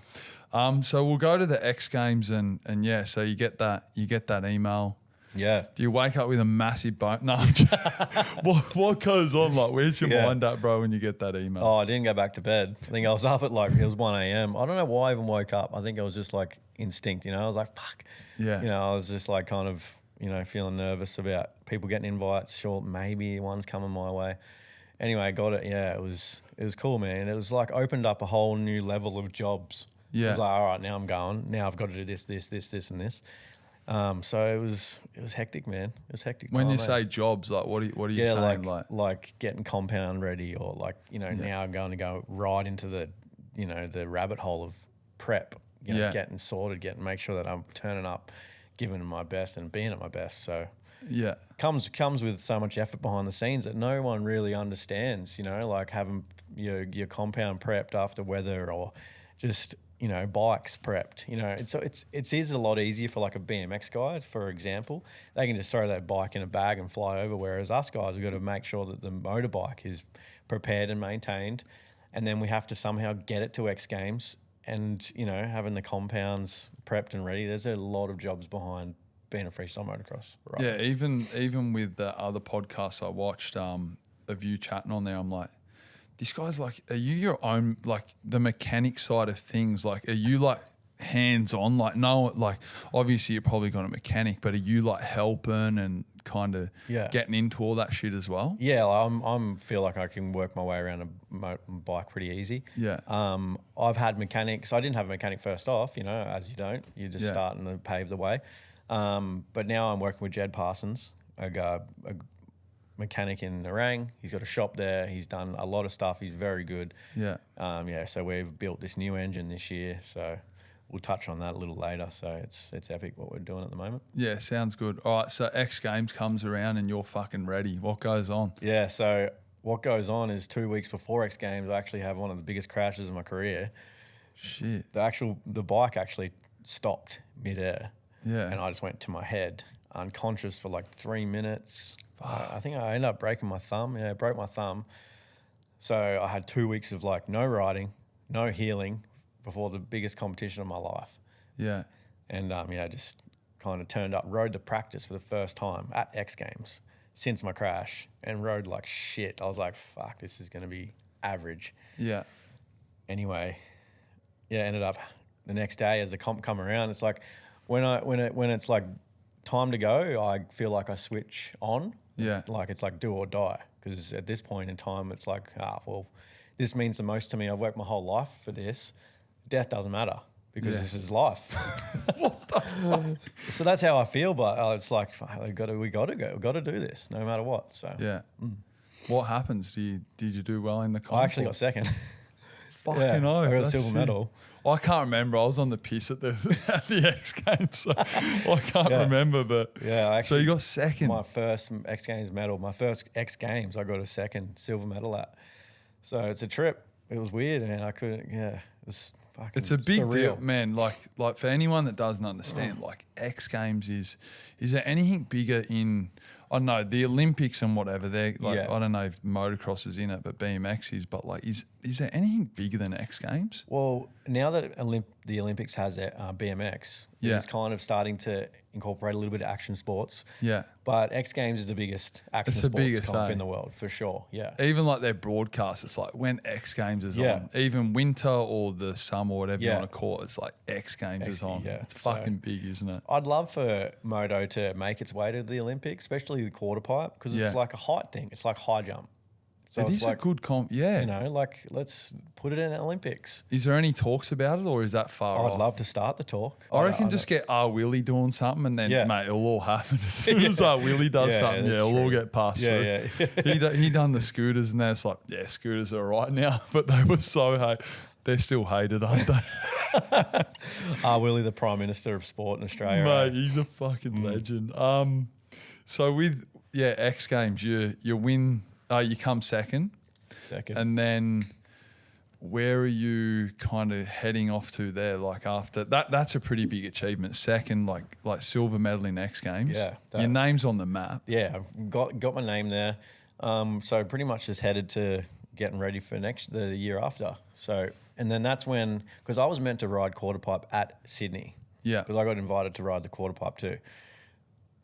So we'll go to the X Games and so you get that email. Yeah. Do you wake up with a massive bone? No. What goes on? Like, where's your mind at, bro, when you get that email? Oh, I didn't go back to bed. I think I was up at it was 1 a.m. I don't know why I even woke up. I think it was just like instinct, you know. I was like, fuck. Yeah. You know, I was just like kind of, you know, feeling nervous about people getting invites. Sure, maybe one's coming my way. Anyway, I got it. Yeah, it was cool, man. It was like opened up a whole new level of jobs. Yeah. It was like, all right, now I'm going. Now I've got to do this, and this. So it was hectic, man. It was hectic. When you say jobs, like what are you saying? Like getting compound ready, or like, you know, now I'm going to go right into the, you know, the rabbit hole of prep. You know, getting sorted, make sure that I'm turning up, giving it my best and being at my best. So comes with so much effort behind the scenes that no one really understands. You know, like having your compound prepped after weather, or just, you know, bikes prepped. You know, it is a lot easier for like a BMX guy, for example. They can just throw that bike in a bag and fly over, whereas us guys, we've got to make sure that the motorbike is prepared and maintained, and then we have to somehow get it to X Games. And, you know, having the compounds prepped and ready, there's a lot of jobs behind being a freestyle motocross. Right? Yeah, even with the other podcasts I watched of you chatting on there, I'm like, this guy's like, are you your own, like the mechanic side of things? Like, are you like hands-on? Like, no, like obviously you're probably got a mechanic, but are you like helping and kind of getting into all that shit as well? Yeah, I'm feel like I can work my way around a bike pretty easy. Yeah. I've had mechanics. I didn't have a mechanic first off, you know, as you don't. You're just starting to pave the way. But now I'm working with Jed Parsons, a mechanic in Nerang. He's got a shop there. He's done a lot of stuff. He's very good. Yeah. So we've built this new engine this year. So we'll touch on that a little later. So it's epic what we're doing at the moment. Yeah, sounds good. All right, so X Games comes around and you're fucking ready. What goes on? Yeah, so what goes on is 2 weeks before X Games, I actually have one of the biggest crashes of my career. Shit. The bike actually stopped midair. Yeah. And I just went to my head, unconscious for like 3 minutes. I think I ended up breaking my thumb. Yeah, I broke my thumb. So I had 2 weeks of like no riding, no healing before the biggest competition of my life. Yeah. And just kind of turned up, rode the practice for the first time at X Games since my crash, and rode like shit. I was like, fuck, this is going to be average. Yeah. Anyway, ended up the next day as the comp come around, it's like when it's like time to go, I feel like I switch on. Yeah. Like it's like do or die, because at this point in time, it's like, this means the most to me. I've worked my whole life for this. Death doesn't matter because this is life. What the fuck? So that's how I feel, but it's like we got to do this no matter what. So yeah. What happens? Did you do well in the comp? I actually got second. Fucking I got a silver medal. I can't remember. I was on the piss at the X Games, so I can't remember. But so you got second. My first X Games medal, my first X Games, I got a second silver medal at. So it's a trip. It was weird, man. I couldn't. Yeah, it was fucking. It's a big surreal. deal, man. Like for anyone that doesn't understand, like X Games is there anything bigger in? I don't know, the Olympics and whatever. They're like, I don't know if motocross is in it, but BMX is. But like, is there anything bigger than X Games? Well, now that the Olympics has BMX, it's kind of starting to incorporate a little bit of action sports. Yeah. But X Games is the biggest action sports comp in the world, for sure. Yeah. Even like their broadcast, it's like when X Games is on, even winter or the summer or whatever you want to call it, it's like X Games is on. Yeah. It's fucking big, isn't it? I'd love for Moto to make its way to the Olympics, especially the quarter pipe, because it's like a height thing. It's like high jump. So it is like, a good comp, let's put it in the Olympics. Is there any talks about it, or is that far off? I'd love to start the talk. I reckon just get R. Willie doing something, and then, mate, it'll all happen. As soon as R. Willie does something, it'll all get passed through. He done the scooters, and that's like, scooters are right now, but they were so they're still hated, aren't they? R. Willie, the Prime Minister of Sport in Australia. Mate, he's a fucking legend. So with X Games, you win. You come second. And then where are you kind of heading off to there? Like after that's a pretty big achievement. Second, like silver medal in X Games. Yeah. Your name's on the map. Yeah, I've got my name there. So pretty much just headed to getting ready for the year after. So, and then that's when, because I was meant to ride quarter pipe at Sydney. Yeah. Because I got invited to ride the quarter pipe too.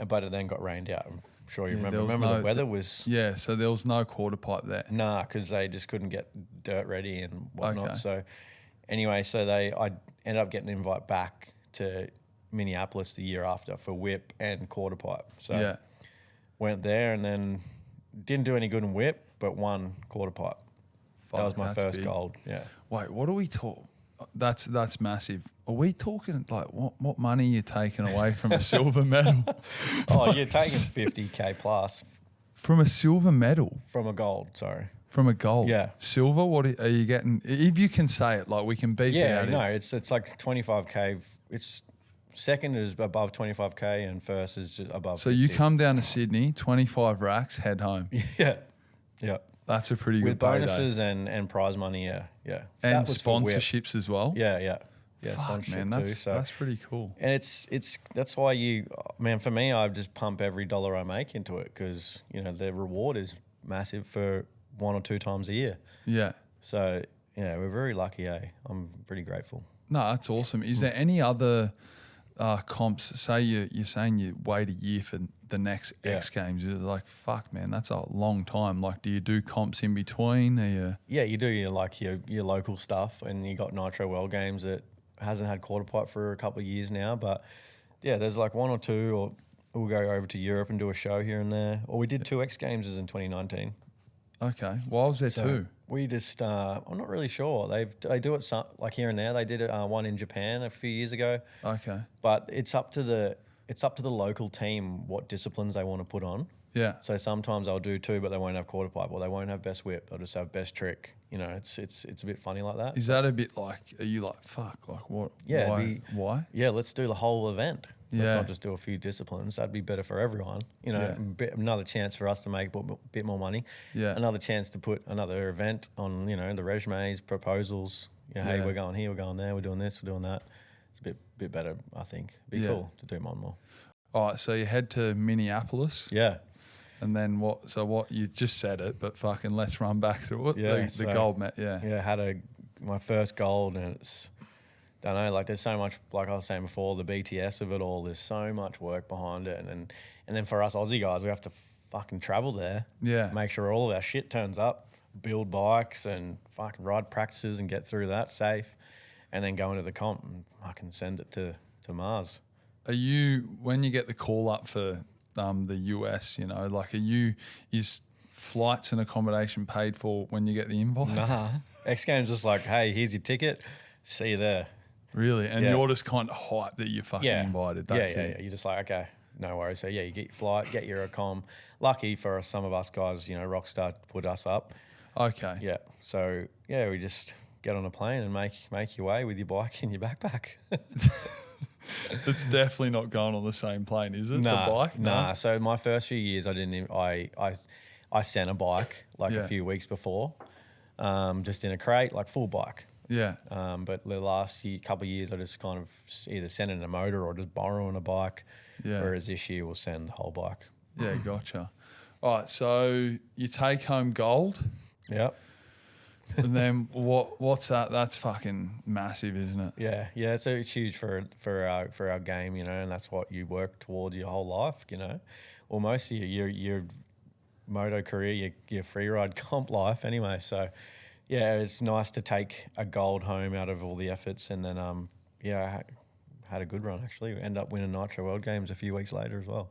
But it then got rained out. I'm sure you remember. Remember the weather was... Yeah, so there was no quarter pipe there. Nah, because they just couldn't get dirt ready and whatnot. Okay. So anyway, I ended up getting an invite back to Minneapolis the year after for whip and quarter pipe. So went there and then didn't do any good in whip, but won quarter pipe. That was my first gold. Yeah. Wait, what are we talking? That's massive. Are we talking like what money are you taking away from a silver medal? You're taking 50K plus. From a silver medal? From a gold, sorry. From a gold? Yeah. Silver, what are you getting? If you can say it, like we can beat it out. Yeah, no, it's like 25K. It's second is above 25K and first is just above So 50. You come down to Sydney, 25 racks, head home. Yeah. That's a pretty good with bonuses and prize money, yeah. And sponsorships as well. Yeah, fuck, sponsorship man, too. So that's pretty cool. And it's that's why for me, I just pump every dollar I make into it because the reward is massive for 1 or 2 times a year. Yeah. So we're very lucky. I'm pretty grateful. No, that's awesome. Is there any other comps? Say you're saying you wait a year for the next X Games. Is it like, fuck, man, that's a long time. Like, do you do comps in between? Yeah, you do. Your local stuff, and you got Nitro World Games that hasn't had quarter pipe for a couple of years now. But there's like 1 or 2, or we'll go over to Europe and do a show here and there. Or we did 2 X Games in 2019. Okay, why was there 2? We just, I'm not really sure. They do it like here and there. They did it one in Japan a few years ago. Okay. But it's up to it's up to the local team what disciplines they want to put on. Yeah. So sometimes I'll do 2, but they won't have quarter pipe, or they won't have best whip. They'll just have best trick. You know, it's a bit funny like that. Is that a bit like, are you like, fuck, like what? Yeah. Why? Yeah, let's do the whole event. Let's not just do a few disciplines. That'd be better for everyone. You know, another chance for us to make a bit more money. Yeah. Another chance to put another event on, you know, the resumes, proposals. You know, hey, we're going here, we're going there, we're doing this, we're doing that. It's a bit better, I think. It'd be cool to do more. All right, so you head to Minneapolis. Yeah. And then what? So what? You just said it, but fucking let's run back through it. Yeah, the gold medal. Yeah. Yeah, had my first gold, and it's, don't know, like there's so much, like I was saying before, the BTS of it all. There's so much work behind it, and then for us Aussie guys, we have to fucking travel there. Yeah. Make sure all of our shit turns up, build bikes, and fucking ride practices, and get through that safe, and then go into the comp and fucking send it to Mars. Are you, when you get the call up for the US, you know, like is flights and accommodation paid for when you get the invite? Nah. X Games just like, hey, here's your ticket, see you there. Really? And you're just kind of hyped that you're fucking invited. That's it. Yeah. You're just like, okay, no worries. So yeah, you get your flight, get your accom. Lucky for some of us guys, you know, Rockstar put us up. Okay. Yeah. So yeah, we just get on a plane and make your way with your bike in your backpack. It's definitely not going on the same plane, is it? Nah, the bike? Nah. So my first few years, I didn't even, I sent a bike like a few weeks before, just in a crate, like full bike. Yeah. But the last couple of years, I just kind of either sending a motor or just borrowing a bike. Yeah. Whereas this year, we'll send the whole bike. Yeah, gotcha. All right, so you take home gold. Yep. And then what's that? That's fucking massive, isn't it? Yeah. So it's huge for our game, you know, and that's what you work towards your whole life, you know, or most of your moto career, your free ride comp life, anyway. So yeah, it's nice to take a gold home out of all the efforts, and then I had a good run actually. We ended up winning Nitro World Games a few weeks later as well.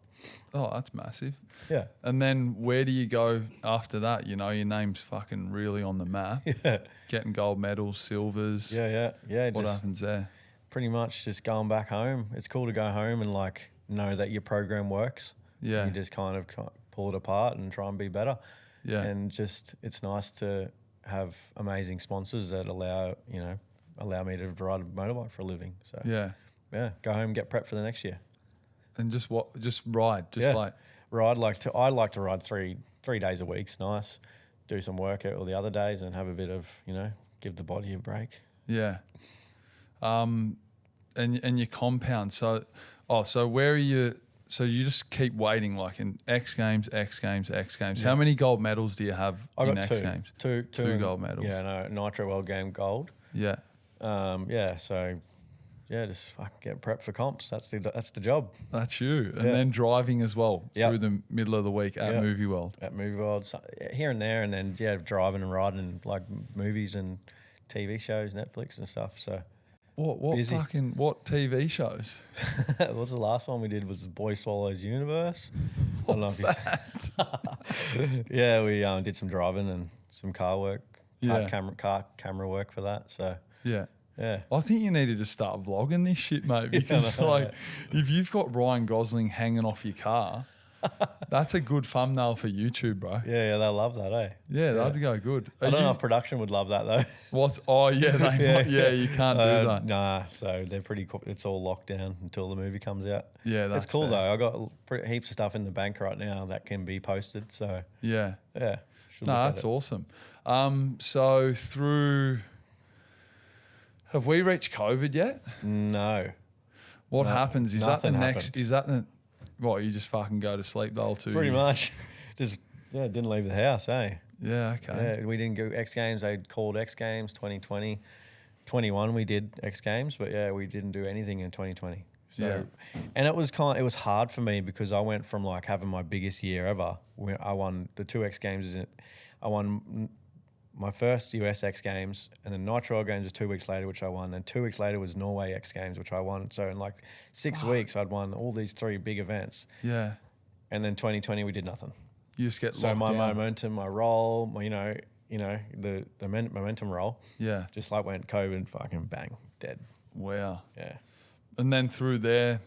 Oh, that's massive. Yeah. And then where do you go after that? You know, your name's fucking really on the map. Yeah. Getting gold medals, silvers. Yeah. What happens there? Pretty much just going back home. It's cool to go home and like know that your program works. Yeah. You just kind of pull it apart and try and be better. Yeah. And just, it's nice to have amazing sponsors that allow me to ride a motorbike for a living. So yeah, go home, get prepped for the next year, and just ride, ride. I like to ride three days a week. It's nice. Do some work all the other days and have a bit of, you know, give the body a break. Yeah. And your compound. So where are you? So you just keep waiting, like in X Games. Yeah. How many gold medals do you have in X Games? Two gold medals. Yeah, no, Nitro World Game gold. Yeah. So just fucking get prepped for comps. That's the job. That's you. And then driving as well through the middle of the week at Movie World. At Movie World, so, here and there, and then driving and riding like movies and TV shows, Netflix and stuff. So. What TV shows? What's the last one we did? Was Boy Swallows Universe. What's that? Yeah, we did some driving and some car work, camera work for that. So yeah. Yeah. I think you need to just start vlogging this shit, mate, because if you've got Ryan Gosling hanging off your car, that's a good thumbnail for YouTube, bro. Yeah, they'll love that, eh? Yeah, that'd go good. I don't know if production would love that though. What? Oh yeah, you can't do that. Nah, so they're pretty cool. It's all locked down until the movie comes out. Yeah, that's it's cool fair. though. I got heaps of stuff in the bank right now that can be posted. So yeah. No, that's awesome. So have we reached COVID yet? No. What happens? Is that the next? Happened. Is that the? What, you just fucking go to sleep the whole 2 years? Pretty much. Just didn't leave the house, eh? Yeah, okay. Yeah, we didn't go X Games. They called X Games 2020. 21 we did X Games, but yeah, we didn't do anything in 2020. So, and it was hard for me because I went from like having my biggest year ever. Where I won the 2 X Games. I won my first US X Games, and then Nitro Games was 2 weeks later, which I won. Then 2 weeks later was Norway X Games, which I won. So in like 6 weeks, I'd won all these 3 big events. Yeah. And then 2020, we did nothing. You just get so locked my down. momentum, my role, the momentum role. Yeah. Just like went COVID, fucking bang, dead. Wow. Yeah. And then through there,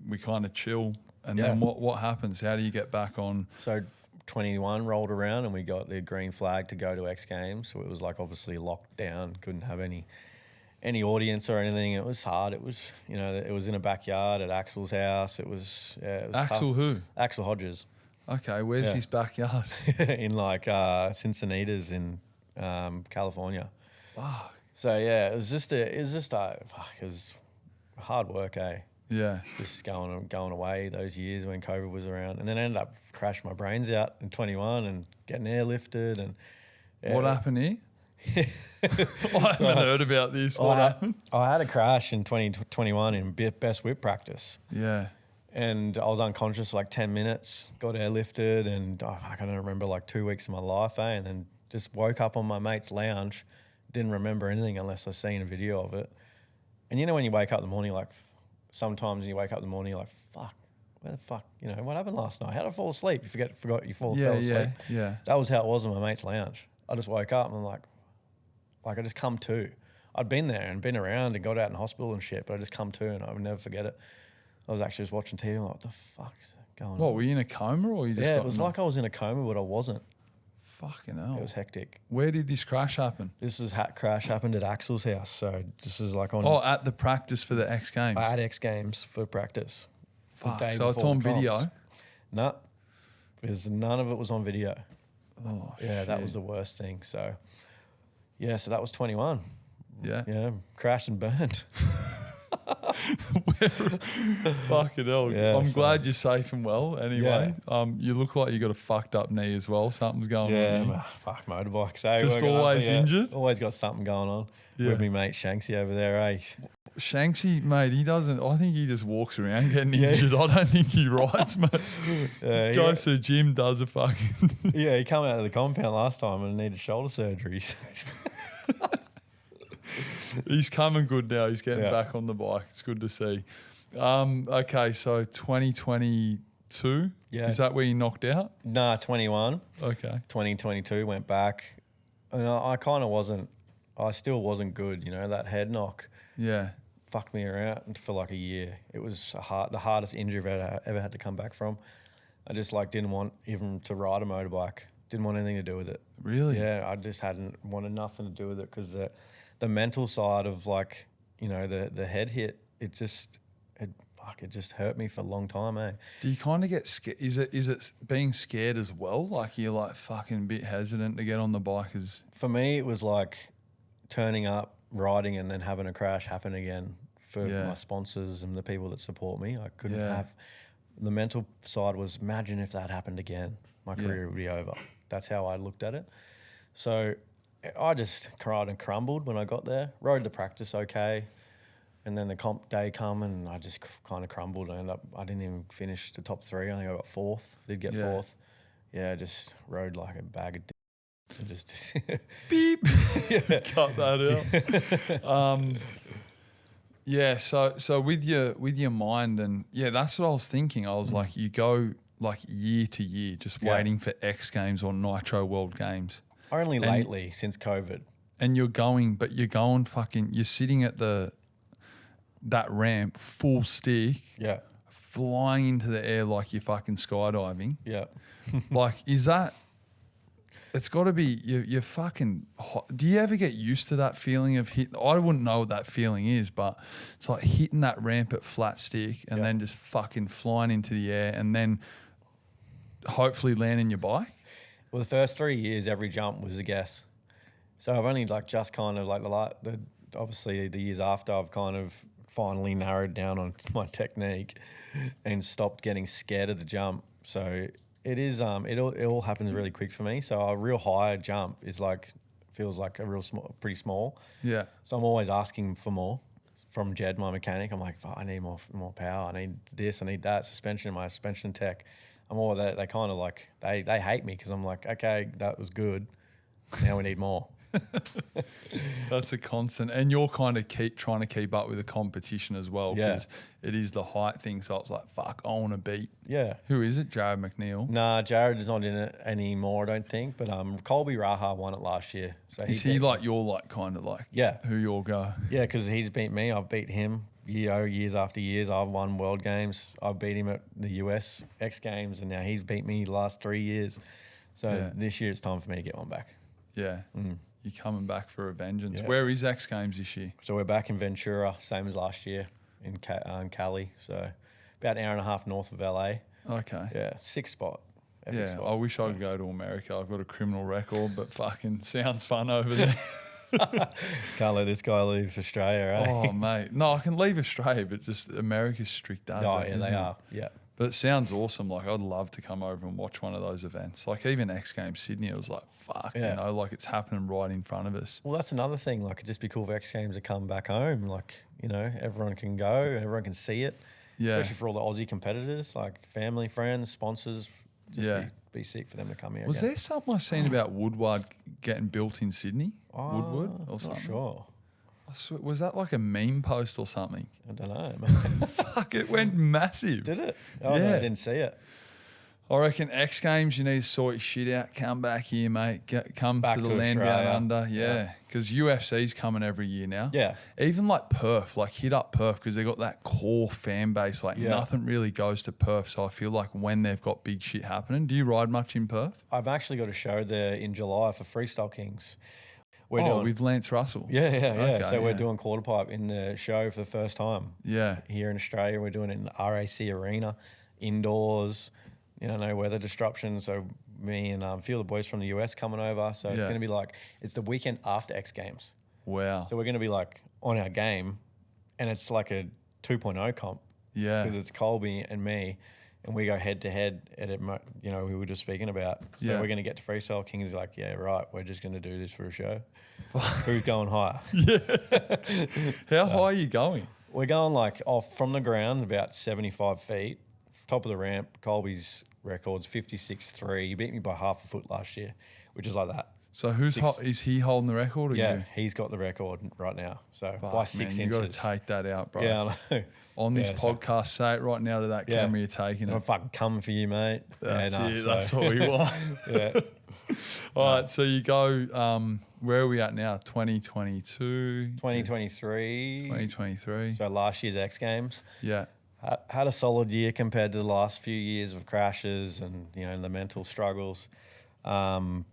we kind of chill. And then what happens? How do you get back on? So 21 rolled around and we got the green flag to go to X Games. So it was like obviously locked down, couldn't have any audience or anything. It was hard. It was, you know, it was in a backyard at Axel's house. It was Axel tough. who? Axel Hodges. Okay, where's his backyard? In like Cincinnati's in California. Fuck. So it was hard work, eh? Yeah. Just going away those years when COVID was around, and then I ended up crashing my brains out in 21 and getting airlifted. And what happened here? I haven't heard about this. What happened? I had a crash in 2021 in best whip practice. Yeah. And I was unconscious for like 10 minutes, got airlifted, and I don't remember like 2 weeks of my life, eh? And then just woke up on my mate's lounge, didn't remember anything unless I seen a video of it. And you know when you wake up in the morning, like sometimes when you wake up in the morning, you're like, fuck, where the fuck, you know, what happened last night? How did I fall asleep? You forgot you fell asleep. Yeah. That was how it was in my mate's lounge. I just woke up and I'm like I just come to. I'd been there and been around and got out in hospital and shit, but I just come to and I would never forget it. I was actually just watching TV and I'm like, what the fuck's going on? What, were you in a coma or you just it was like I was in a coma, but I wasn't. Fucking hell. It was hectic. Where did this crash happen? This crash happened at Axel's house. So this is like on... Oh, at the practice for the X Games? At X Games for practice. Fuck, so it's on video? No, because none of it was on video. Oh, yeah, shit. That was the worst thing. So, yeah, so that was 21. Yeah. Yeah, crashed and burned. Fucking hell. Yeah, I'm glad you're safe and well anyway. Yeah. You look like you got a fucked up knee as well. Something's going on. Yeah, fuck motorbikes. Eh? Just always injured? Always got something going on. With me mate Shanksy over there, eh? Shanksy, mate, he doesn't, I think he just walks around getting injured. I don't think he rides, mate. Goes to the gym, does a fucking... Yeah, he came out of the compound last time and needed shoulder surgery. He's coming good now. He's getting back on the bike. It's good to see. Okay, so 2022, is that where you knocked out? Nah, 21. Okay. 2022 went back. And I kind of wasn't, I still wasn't good, you know, that head knock. Yeah. Fucked me around for like a year. It was the hardest injury I've ever had to come back from. I just like didn't want even to ride a motorbike. Didn't want anything to do with it. Really? Yeah, I just wanted nothing to do with it because the mental side of like, you know, the head hit, it just hurt me for a long time, eh? Do you kind of get scared? Is it being scared as well? Like you're like fucking a bit hesitant to get on the bike? For me, it was like turning up, riding and then having a crash happen again for my sponsors and the people that support me. I couldn't have... The mental side was, imagine if that happened again. My career would be over. That's how I looked at it. So I just cried and crumbled when I got there. Rode the practice okay. And then the comp day come and I just kind of crumbled. I didn't even finish the top three. I think I got fourth. Did get fourth. Yeah, just rode like a bag of just beep. Cut that out. So with your mind and that's what I was thinking. I was like, you go like year to year, just waiting for X Games or Nitro World Games. Only lately since COVID. And you're going fucking. You're sitting at that ramp full stick. Yeah. Flying into the air like you're fucking skydiving. Yeah. Like, is that? It's got to be, you're fucking hot. Do you ever get used to that feeling of I wouldn't know what that feeling is, but it's like hitting that ramp at flat stick and then just fucking flying into the air and then hopefully landing your bike? Well, the first 3 years, every jump was a guess. So I've only like just kind of like obviously the years after I've kind of finally narrowed down on my technique and stopped getting scared of the jump. So it is, it all happens really quick for me. So a real high jump is like, feels like a real pretty small. Yeah. So I'm always asking for more from Jed, my mechanic. I'm like, I need more power. I need this, I need that, suspension, my suspension tech. I'm all that. They kind of like, they hate me because I'm like, okay, that was good. Now we need more. That's a constant. And you're kind of trying to keep up with the competition as well because it is the height thing. So I was like, fuck, I want to beat. Yeah. Who is it? Jared McNeil? Nah, Jared is not in it anymore, I don't think. But Colby Raha won it last year. So is he like your like kind of like who your guy? Yeah, because he's beat me. I've beat him years after years, I've won World Games. I've beat him at the US X Games, and now he's beat me the last 3 years. So this year it's time for me to get one back. Yeah. You're coming back for a vengeance. Yeah. Where is X Games this year? So we're back in Ventura, same as last year in Cali. So about an hour and a half north of LA. Okay. Yeah, sixth spot. Epic spot. I wish I could go to America. I've got a criminal record, but fucking sounds fun over there. Can't let this guy leave Australia, eh? Oh, mate. No, I can leave Australia, but just America's strict as that, yeah, they are. Yeah. But it sounds awesome. Like, I'd love to come over and watch one of those events. Like, even X Games Sydney, it was like, fuck, you know, like it's happening right in front of us. Well, that's another thing. Like, it'd just be cool for X Games to come back home. Like, you know, everyone can go, everyone can see it. Yeah. Especially for all the Aussie competitors, like family, friends, sponsors. Just be sick for them to come here. Was there something I seen about Woodward getting built in Sydney? Woodward or something? Not sure. Was that like a meme post or something? I don't know. Fuck, it went massive. Did it? Oh, yeah. No, I didn't see it. I reckon X Games, you need to sort your shit out. Come back here, mate. Come back to the land Australia. down under. Yeah, because UFC's coming every year now. Yeah. Even like Perth, like hit up Perth because they've got that core fan base. Like nothing really goes to Perth. So I feel like when they've got big shit happening, do you ride much in Perth? I've actually got a show there in July for Freestyle Kings. With Lance Russell. Yeah. Okay, so we're doing quarter pipe in the show for the first time. Yeah. Here in Australia, we're doing it in the RAC Arena, indoors. You know, no weather disruption. So me and a few of the boys from the US coming over. So it's going to be like, it's the weekend after X Games. Wow. So we're going to be like on our game, and it's like a 2.0 comp. Yeah. Because it's Colby and me, and we go head to head at it, you know, we were just speaking about. So we're going to get to Freestyle Kings like, yeah, right, we're just going to do this for a show. Who's going higher? How high are you going? We're going like off from the ground about 75 feet. Top of the ramp, Colby's record's 56.3. He beat me by half a foot last year, which is like that. So is he holding the record? Or you? He's got the record right now. So by 6 inches. You got to take that out, bro. Yeah, I know. On this podcast, say it right now to that camera you're taking it. I'm fucking coming for you, mate. That's it. That's what we want. All right, so you go, where are we at now? 2022? 2023. 2023. So last year's X Games. Yeah. Had a solid year compared to the last few years of crashes and, you know, the mental struggles. Had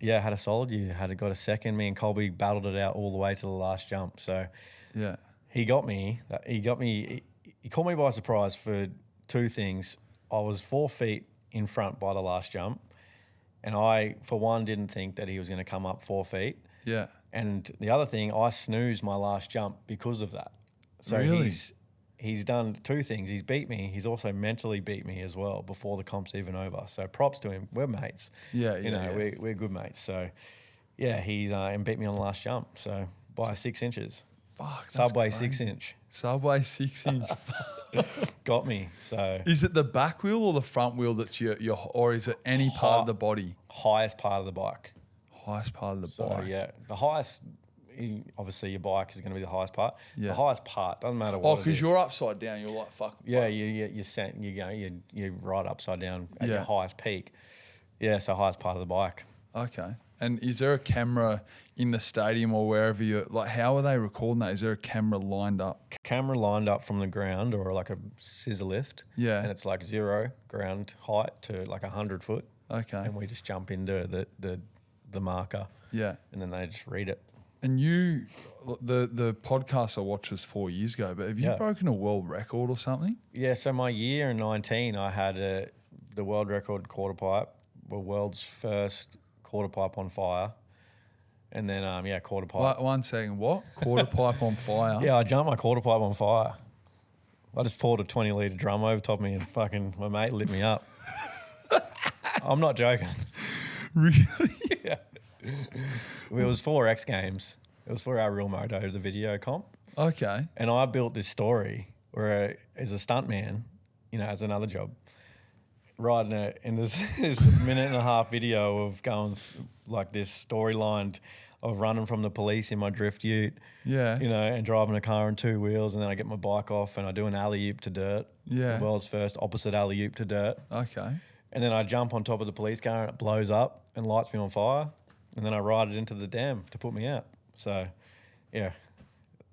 a solid year. Got a second. Me and Colby battled it out all the way to the last jump. So he got me. He caught me by surprise for two things. I was 4 feet in front by the last jump, and I, for one, didn't think that he was going to come up 4 feet. Yeah. And the other thing, I snoozed my last jump because of that. So really? He's done two things. He's beat me. He's also mentally beat me as well before the comp's even over. So props to him. We're mates. We're good mates. So, he's and beat me on the last jump. So by 6 inches. Fuck. Subway 6 inch. Subway 6 inch. Got me. So is it the back wheel or the front wheel that's your or is it any part of the body? Highest part of the bike. Highest part of the bike. Yeah, the highest. Obviously, your bike is going to be the highest part. Yeah. The highest part doesn't matter what. Oh, because you're upside down. You're like fuck. Yeah, you're right upside down at your highest peak. Yeah, so highest part of the bike. Okay. And is there a camera in the stadium or wherever you're like? How are they recording that? Is there a camera lined up? Camera lined up from the ground or like a scissor lift. Yeah. And it's like 0 ground height to like 100 foot. Okay. And we just jump into the marker. Yeah. And then they just read it. And you, the podcast I watched was 4 years ago, but have you broken a world record or something? Yeah, so my year in 19, I had the world record quarter pipe, the world's first quarter pipe on fire. And then, quarter pipe. 1 second, what? Quarter pipe on fire? Yeah, I jumped my quarter pipe on fire. I just poured a 20-litre drum over top of me and fucking my mate lit me up. I'm not joking. Really? Yeah. It was for X Games. It was for our Real Moto, the video comp. Okay. And I built this story where as a stuntman, you know, as another job, riding in this minute and a half video of going like this storyline of running from the police in my drift ute, you know, and driving a car on 2 wheels, and then I get my bike off and I do an alley-oop to dirt. Yeah. The world's first opposite alley-oop to dirt. Okay. And then I jump on top of the police car and it blows up and lights me on fire. And then I ride it into the dam to put me out. So,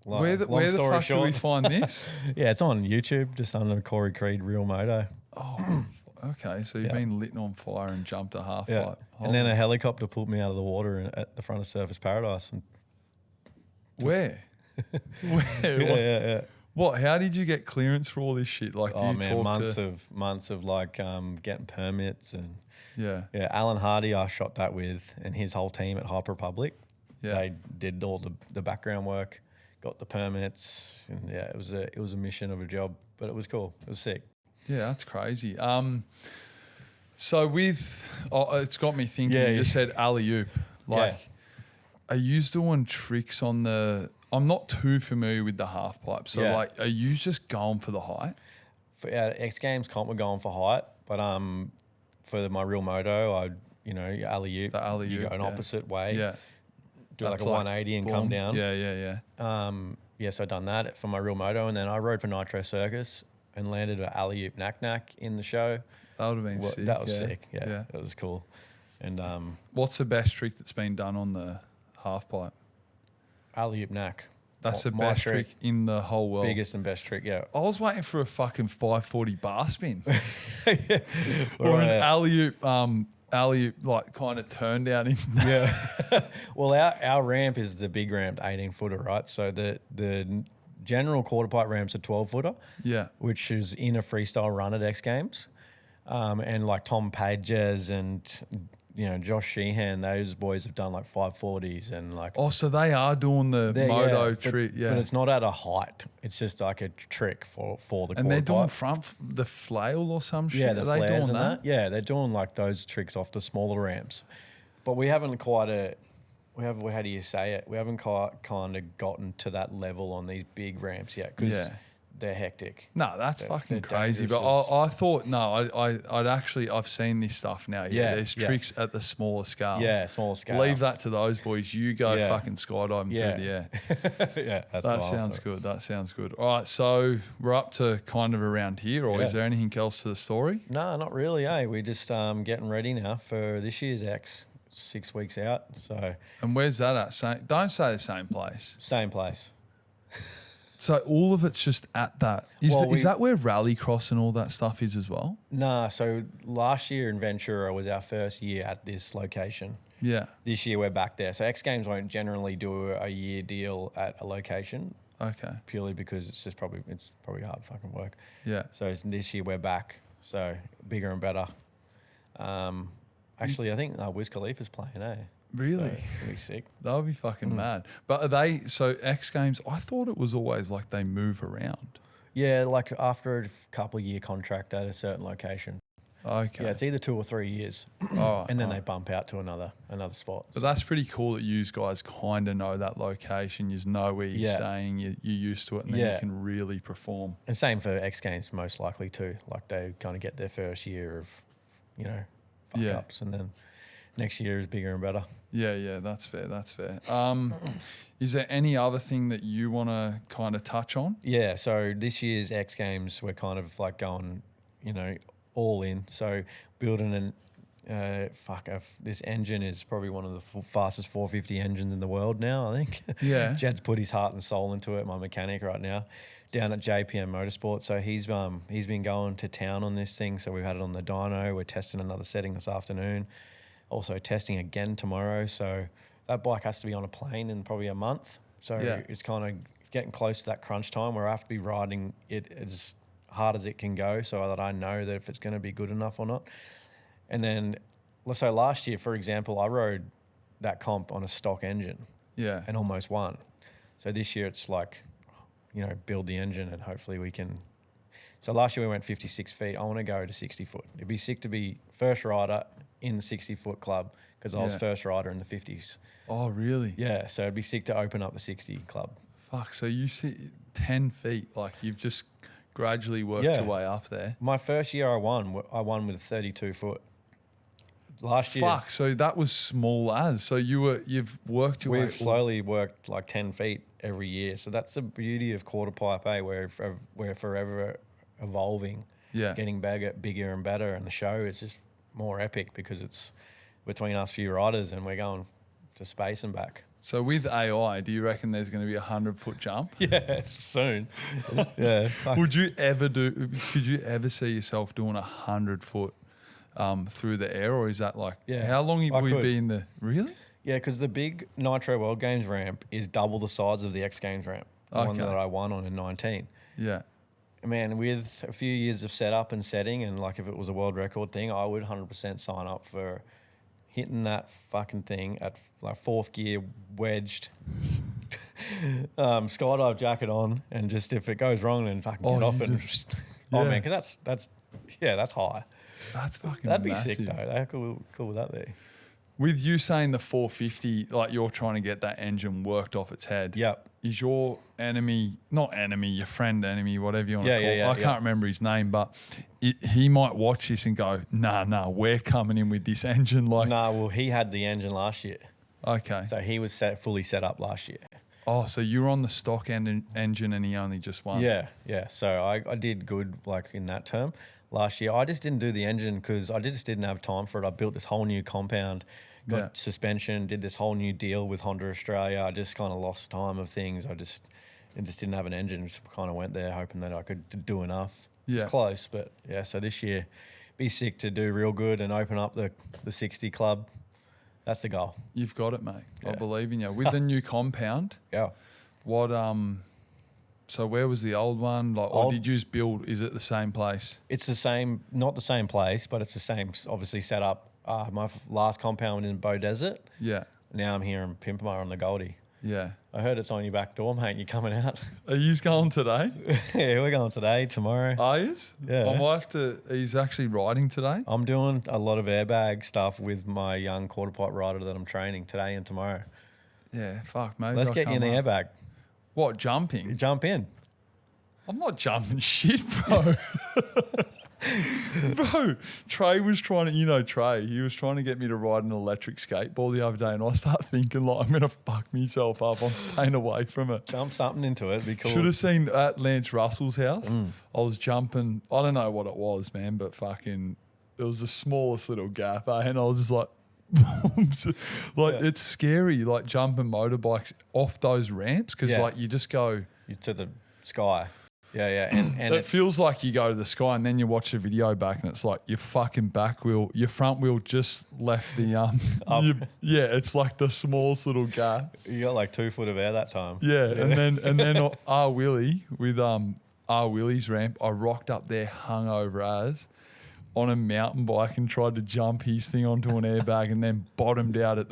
Where the fuck do we find this? Yeah, it's on YouTube, just under Corey Creed Real Moto. Oh, okay. So you've been lit on fire and jumped a half pipe. And then a helicopter pulled me out of the water at the front of Surfers Paradise. And Where? Yeah. What? How did you get clearance for all this shit? Like, do you talk months of like getting permits and yeah. Alan Hardy, I shot that with, and his whole team at Hype Republic. Yeah, they did all the background work, got the permits, and it was a mission of a job, but it was cool. It was sick. Yeah, that's crazy. So it's got me thinking. You just said alley-oop. Like, are you doing tricks on the? I'm not too familiar with the half pipe. So like, are you just going for the height? For X Games comp, we're going for height, but for my real moto, alley-oop. The alley-oop. You go an opposite way. Yeah. Do like a 180 and come down. Yeah. So I done that for my real moto, and then I rode for Nitro Circus and landed an alley-oop knack in the show. That would have been sick. That was sick. Yeah, it was cool. And what's the best trick that's been done on the half pipe? Alley-oop knack. That's the best trick in the whole world. Biggest and best trick, yeah. I was waiting for a fucking 540 bar spin. Or an alley-oop, like kind of turn down in. Yeah. Well, our ramp is the big ramp, 18-footer, right? So the general quarter pipe ramp's a 12-footer. Yeah. Which is in a freestyle run at X Games. And like Tom Pages and Josh Sheehan, those boys have done like 540s and like. Oh, so they are doing the moto trick, but it's not at a height. It's just like a trick for the. And they're doing the flail or some shit. Yeah, the flares doing and that. Yeah, they're doing like those tricks off the smaller ramps, but we haven't quite how do you say it? We haven't quite kind of gotten to that level on these big ramps yet because they're hectic. No, that's fucking crazy. But I thought, I've seen this stuff now. Yeah, there's tricks at the smaller scale. Yeah, smaller scale. Leave that to those boys. You go fucking skydiving through the air. Yeah, that sounds good. That sounds good. All right, so we're up to kind of around here, or is there anything else to the story? No, not really. We're just getting ready now for this year's X. 6 weeks out. So. And where's that at? Don't say the same place. Same place. So all of it's just at that. Is that where Rallycross and all that stuff is as well? Nah, so last year in Ventura was our first year at this location. Yeah. This year we're back there. So X Games won't generally do a year deal at a location. Okay. Purely because it's probably hard fucking work. Yeah. So this year we're back. So bigger and better. Actually, I think Wiz Khalifa's playing, Really? So it'll be sick. That would be fucking mad. But so X Games, I thought it was always like they move around. Yeah, like after a couple of year contract at a certain location. Okay. Yeah, it's either 2 or 3 years. And then they bump out to another spot. But that's pretty cool that you guys kind of know that location. You know where you're staying. You're used to it, and then you can really perform. And same for X Games, most likely too. Like they kind of get their first year of, fuck-ups, and then next year is bigger and better. Yeah, that's fair. Is there any other thing that you want to kind of touch on? Yeah, so this year's X Games, we're kind of like going, all in. So building this engine is probably one of the fastest 450 engines in the world now, I think. Yeah. Jed's put his heart and soul into it, my mechanic right now, down at JPM Motorsport. So he's been going to town on this thing. So we've had it on the dyno. We're testing another setting this afternoon. Also testing again tomorrow. So that bike has to be on a plane in probably a month. So it's kind of getting close to that crunch time where I have to be riding it as hard as it can go so that I know that if it's going to be good enough or not. And then, so last year, for example, I rode that comp on a stock engine and almost won. So this year it's like, build the engine and hopefully we can. So last year we went 56 feet. I want to go to 60 foot. It'd be sick to be first rider in the 60-foot club because I was first rider in the 50s. Oh, really? Yeah, so it'd be sick to open up the 60 club. Fuck, so you see 10 feet, like you've just gradually worked your way up there. My first year I won with 32 foot. Last year. Fuck, so that was small as. So you've worked your way. We've slowly worked like 10 feet every year. So that's the beauty of quarter pipe, where we're forever evolving, getting bigger and better. And the show is just more epic because it's between us few riders and we're going to space and back. So with AI, do you reckon there's going to be a 100-foot jump? Yeah, soon. Yeah. Could you ever see yourself doing 100-foot through the air, or is that like, how long will you be in the, really? Yeah, because the big Nitro World Games ramp is double the size of the X Games ramp, the one that I won on in 19. Yeah. Man, with a few years of setup and setting, and like if it was a world record thing, I would 100% sign up for hitting that fucking thing at like fourth gear, wedged, skydive jacket on, and just if it goes wrong, then fucking get off it. Man, because that's high. That's fucking That'd be massive. sick though. How cool would that be? With you saying the 450, like you're trying to get that engine worked off its head. Yep. Is your enemy, not enemy, your friend enemy, whatever you want to call it. I can't remember his name, but he might watch this and go, nah, we're coming in with this engine. Like, well, he had the engine last year. Okay. So he was fully set up last year. Oh, so you were on the stock engine and he only just won. Yeah. So I did good like in that term last year. I just didn't do the engine because I just didn't have time for it. I built this whole new compound, got suspension, did this whole new deal with Honda Australia. I just kind of lost time of things. I just didn't have an engine. Just kind of went there hoping that I could do enough. Yeah. It's close, but so this year, be sick to do real good and open up the 60 club. That's the goal. You've got it, mate. I believe in you. With the new compound, what so where was the old one? Like, or did you just build? Is it the same place? It's the same, not the same place, but it's the same, obviously set up. My last compound in Bow Desert. Yeah. Now I'm here in Pimpama on the Goldie. Yeah. I heard it's on your back door, mate. You're coming out. Are you going today? Yeah, we're going today, tomorrow. Are you? Yeah. I might have to. He's actually riding today. I'm doing a lot of airbag stuff with my young quarter pipe rider that I'm training today and tomorrow. Yeah, fuck, mate. Let's get you in the airbag. What, jumping? Jump in. I'm not jumping shit, bro. Bro, Trey was trying to, Trey, he was trying to get me to ride an electric skateboard the other day, and I start thinking, like, I'm going to fuck myself up. I'm staying away from it. Jump something into it. Be cool. Should have seen at Lance Russell's house. I was jumping. I don't know what it was, man, but fucking, it was the smallest little gap, and I was just like, it's scary, like jumping motorbikes off those ramps because, like, you just go to the sky. Yeah. And it feels like you go to the sky and then you watch the video back and it's like your fucking back wheel, your front wheel just left the it's like the smallest little gap. You got like 2 foot of air that time. Yeah. And then R Willie with R Willie's ramp, I rocked up there hungover as on a mountain bike and tried to jump his thing onto an airbag and then bottomed out at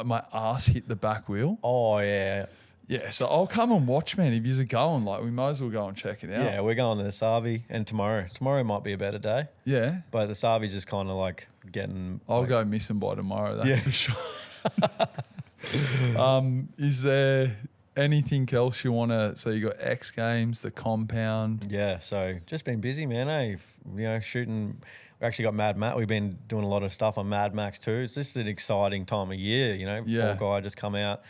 my ass hit the back wheel. Oh yeah. Yeah, so I'll come and watch, man. If you're going, like, we might as well go and check it out. Yeah, we're going to the Savi, and tomorrow might be a better day. Yeah. But the Savi's just kind of like getting... I'll go missing by tomorrow, that's for sure. Is there anything else you want to... So you got X Games, the compound. Yeah, so just been busy, man, shooting... We actually got Mad Max. We've been doing a lot of stuff on Mad Max too. It's just an exciting time of year, Fall Guy just come out.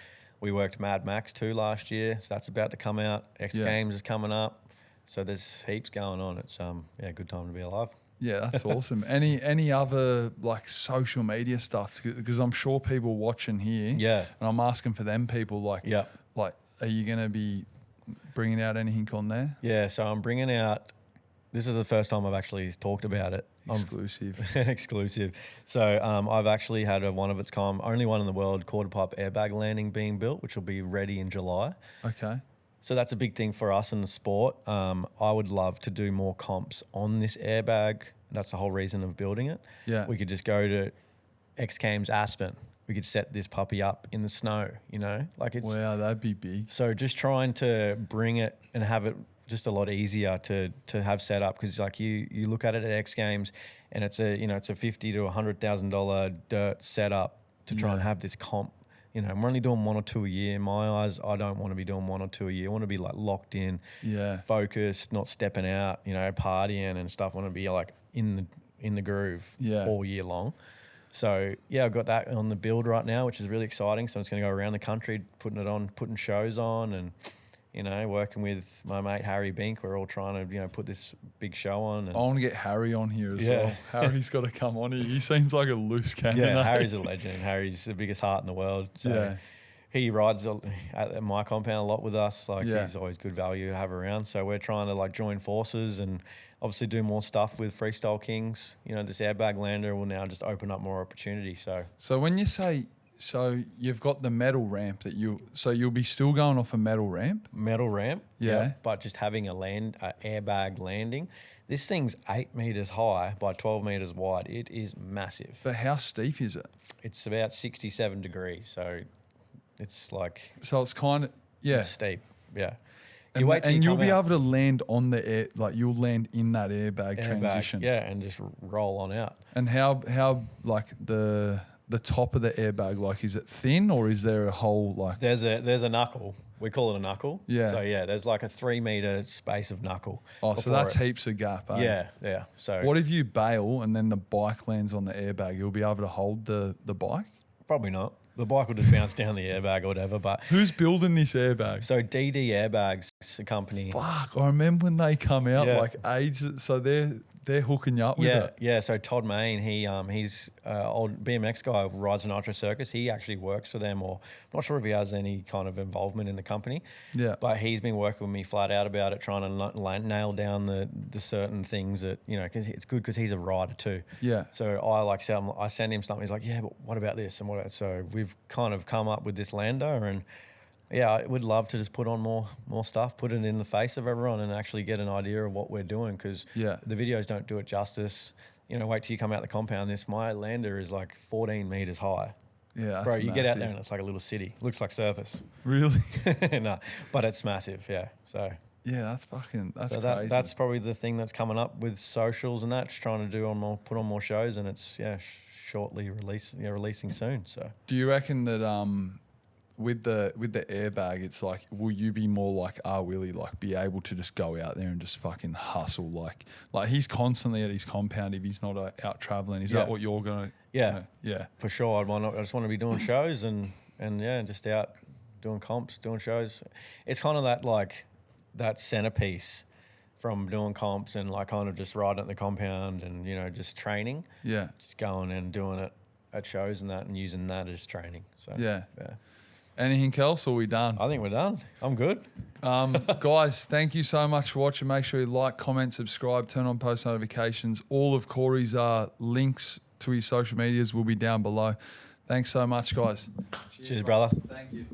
We worked Mad Max 2 last year, so that's about to come out. X Games is coming up. So there's heaps going on. It's good time to be alive. Yeah, that's awesome. Any other like social media stuff? Because I'm sure people watching here. Yeah. And I'm asking for them people like are you going to be bringing out anything on there? Yeah, so I'm bringing out, this is the first time I've actually talked about it. Exclusive. Exclusive. So I've actually had a one of its kind, only one in the world, quarter pipe airbag landing being built, which will be ready in July. Okay. So that's a big thing for us in the sport. I would love to do more comps on this airbag. That's the whole reason of building it. Yeah. We could just go to X Games Aspen. We could set this puppy up in the snow, like it's... Wow, that'd be big. So just trying to bring it and have it just a lot easier to have set up because like you look at it at X Games and it's a it's a $50,000 to $100,000 dirt setup to try and have this comp. We're only doing 1 or 2 a year. In my eyes, I don't want to be doing 1 or 2 a year. I want to be like locked in, focused, not stepping out, partying and stuff. I want to be like in the groove all year long. So I've got that on the build right now, which is really exciting. So it's going to go around the country, putting shows on and. Working with my mate Harry Bink, we're all trying to, put this big show on. And I want to get Harry on here as well. Harry's got to come on here. He seems like a loose cannon. Yeah, Harry's a legend. Harry's the biggest heart in the world. So he rides at my compound a lot with us. Like he's always good value to have around. So we're trying to like join forces and obviously do more stuff with Freestyle Kings. You know, this airbag lander will now just open up more opportunity. So when you say, so you've got the metal ramp so you'll be still going off a metal ramp? Metal ramp. Yeah. But just having a airbag landing. This thing's 8 meters high by 12 meters wide. It is massive. But how steep is it? It's about 67 degrees. So it's like... So it's kind of... Yeah. It's steep. Yeah. And you'll be able to land on the air, like you'll land in that airbag transition. Yeah, and just roll on out. And how like the top of the airbag, like is it thin or is there a hole like... There's a knuckle. We call it a knuckle. Yeah. So yeah, there's like a 3 meter space of knuckle. Oh, so that's heaps of gap, eh? Yeah. So what if you bail and then the bike lands on the airbag? You'll be able to hold the bike? Probably not. The bike will just bounce down the airbag or whatever. But who's building this airbag? So DD Airbags, a company. Fuck, I remember when they come out like ages. So they're hooking you up with it. Yeah. So Todd Main, he's old BMX guy who rides a Nitro Circus. He actually works for them, or I'm not sure if he has any kind of involvement in the company. Yeah. But he's been working with me flat out about it, trying to nail down the certain things that, you know, cause it's good because he's a rider too. Yeah. So I send him something. He's like, yeah, but what about this and what about, so we've kind of come up with this lander, and yeah, I would love to just put on more stuff, put it in the face of everyone and actually get an idea of what we're doing, because the videos don't do it justice. You know, wait till you come out the compound. My lander is like 14 meters high. Yeah, that's bro, you get out there and it's like a little city. Looks like surface. Really? No, but it's massive, yeah. So yeah, that's crazy. That's probably the thing that's coming up with socials and that, just trying to put on more shows, and it's shortly releasing soon. So do you reckon that with the airbag, it's like, will you be more like Willie, like be able to just go out there and just fucking hustle? Like he's constantly at his compound if he's not out traveling. Is that what you're gonna? Yeah, for sure. I just want to be doing shows and just out doing comps, doing shows. It's kind of that centerpiece from doing comps and like kind of just riding at the compound and, you know, just training. Yeah, just going and doing it at shows and that, and using that as training. So yeah. Anything else, or are we done? I think we're done. I'm good. Guys, thank you so much for watching. Make sure you like, comment, subscribe, turn on post notifications. All of Corey's links to his social medias will be down below. Thanks so much, guys. Cheers brother. Thank you.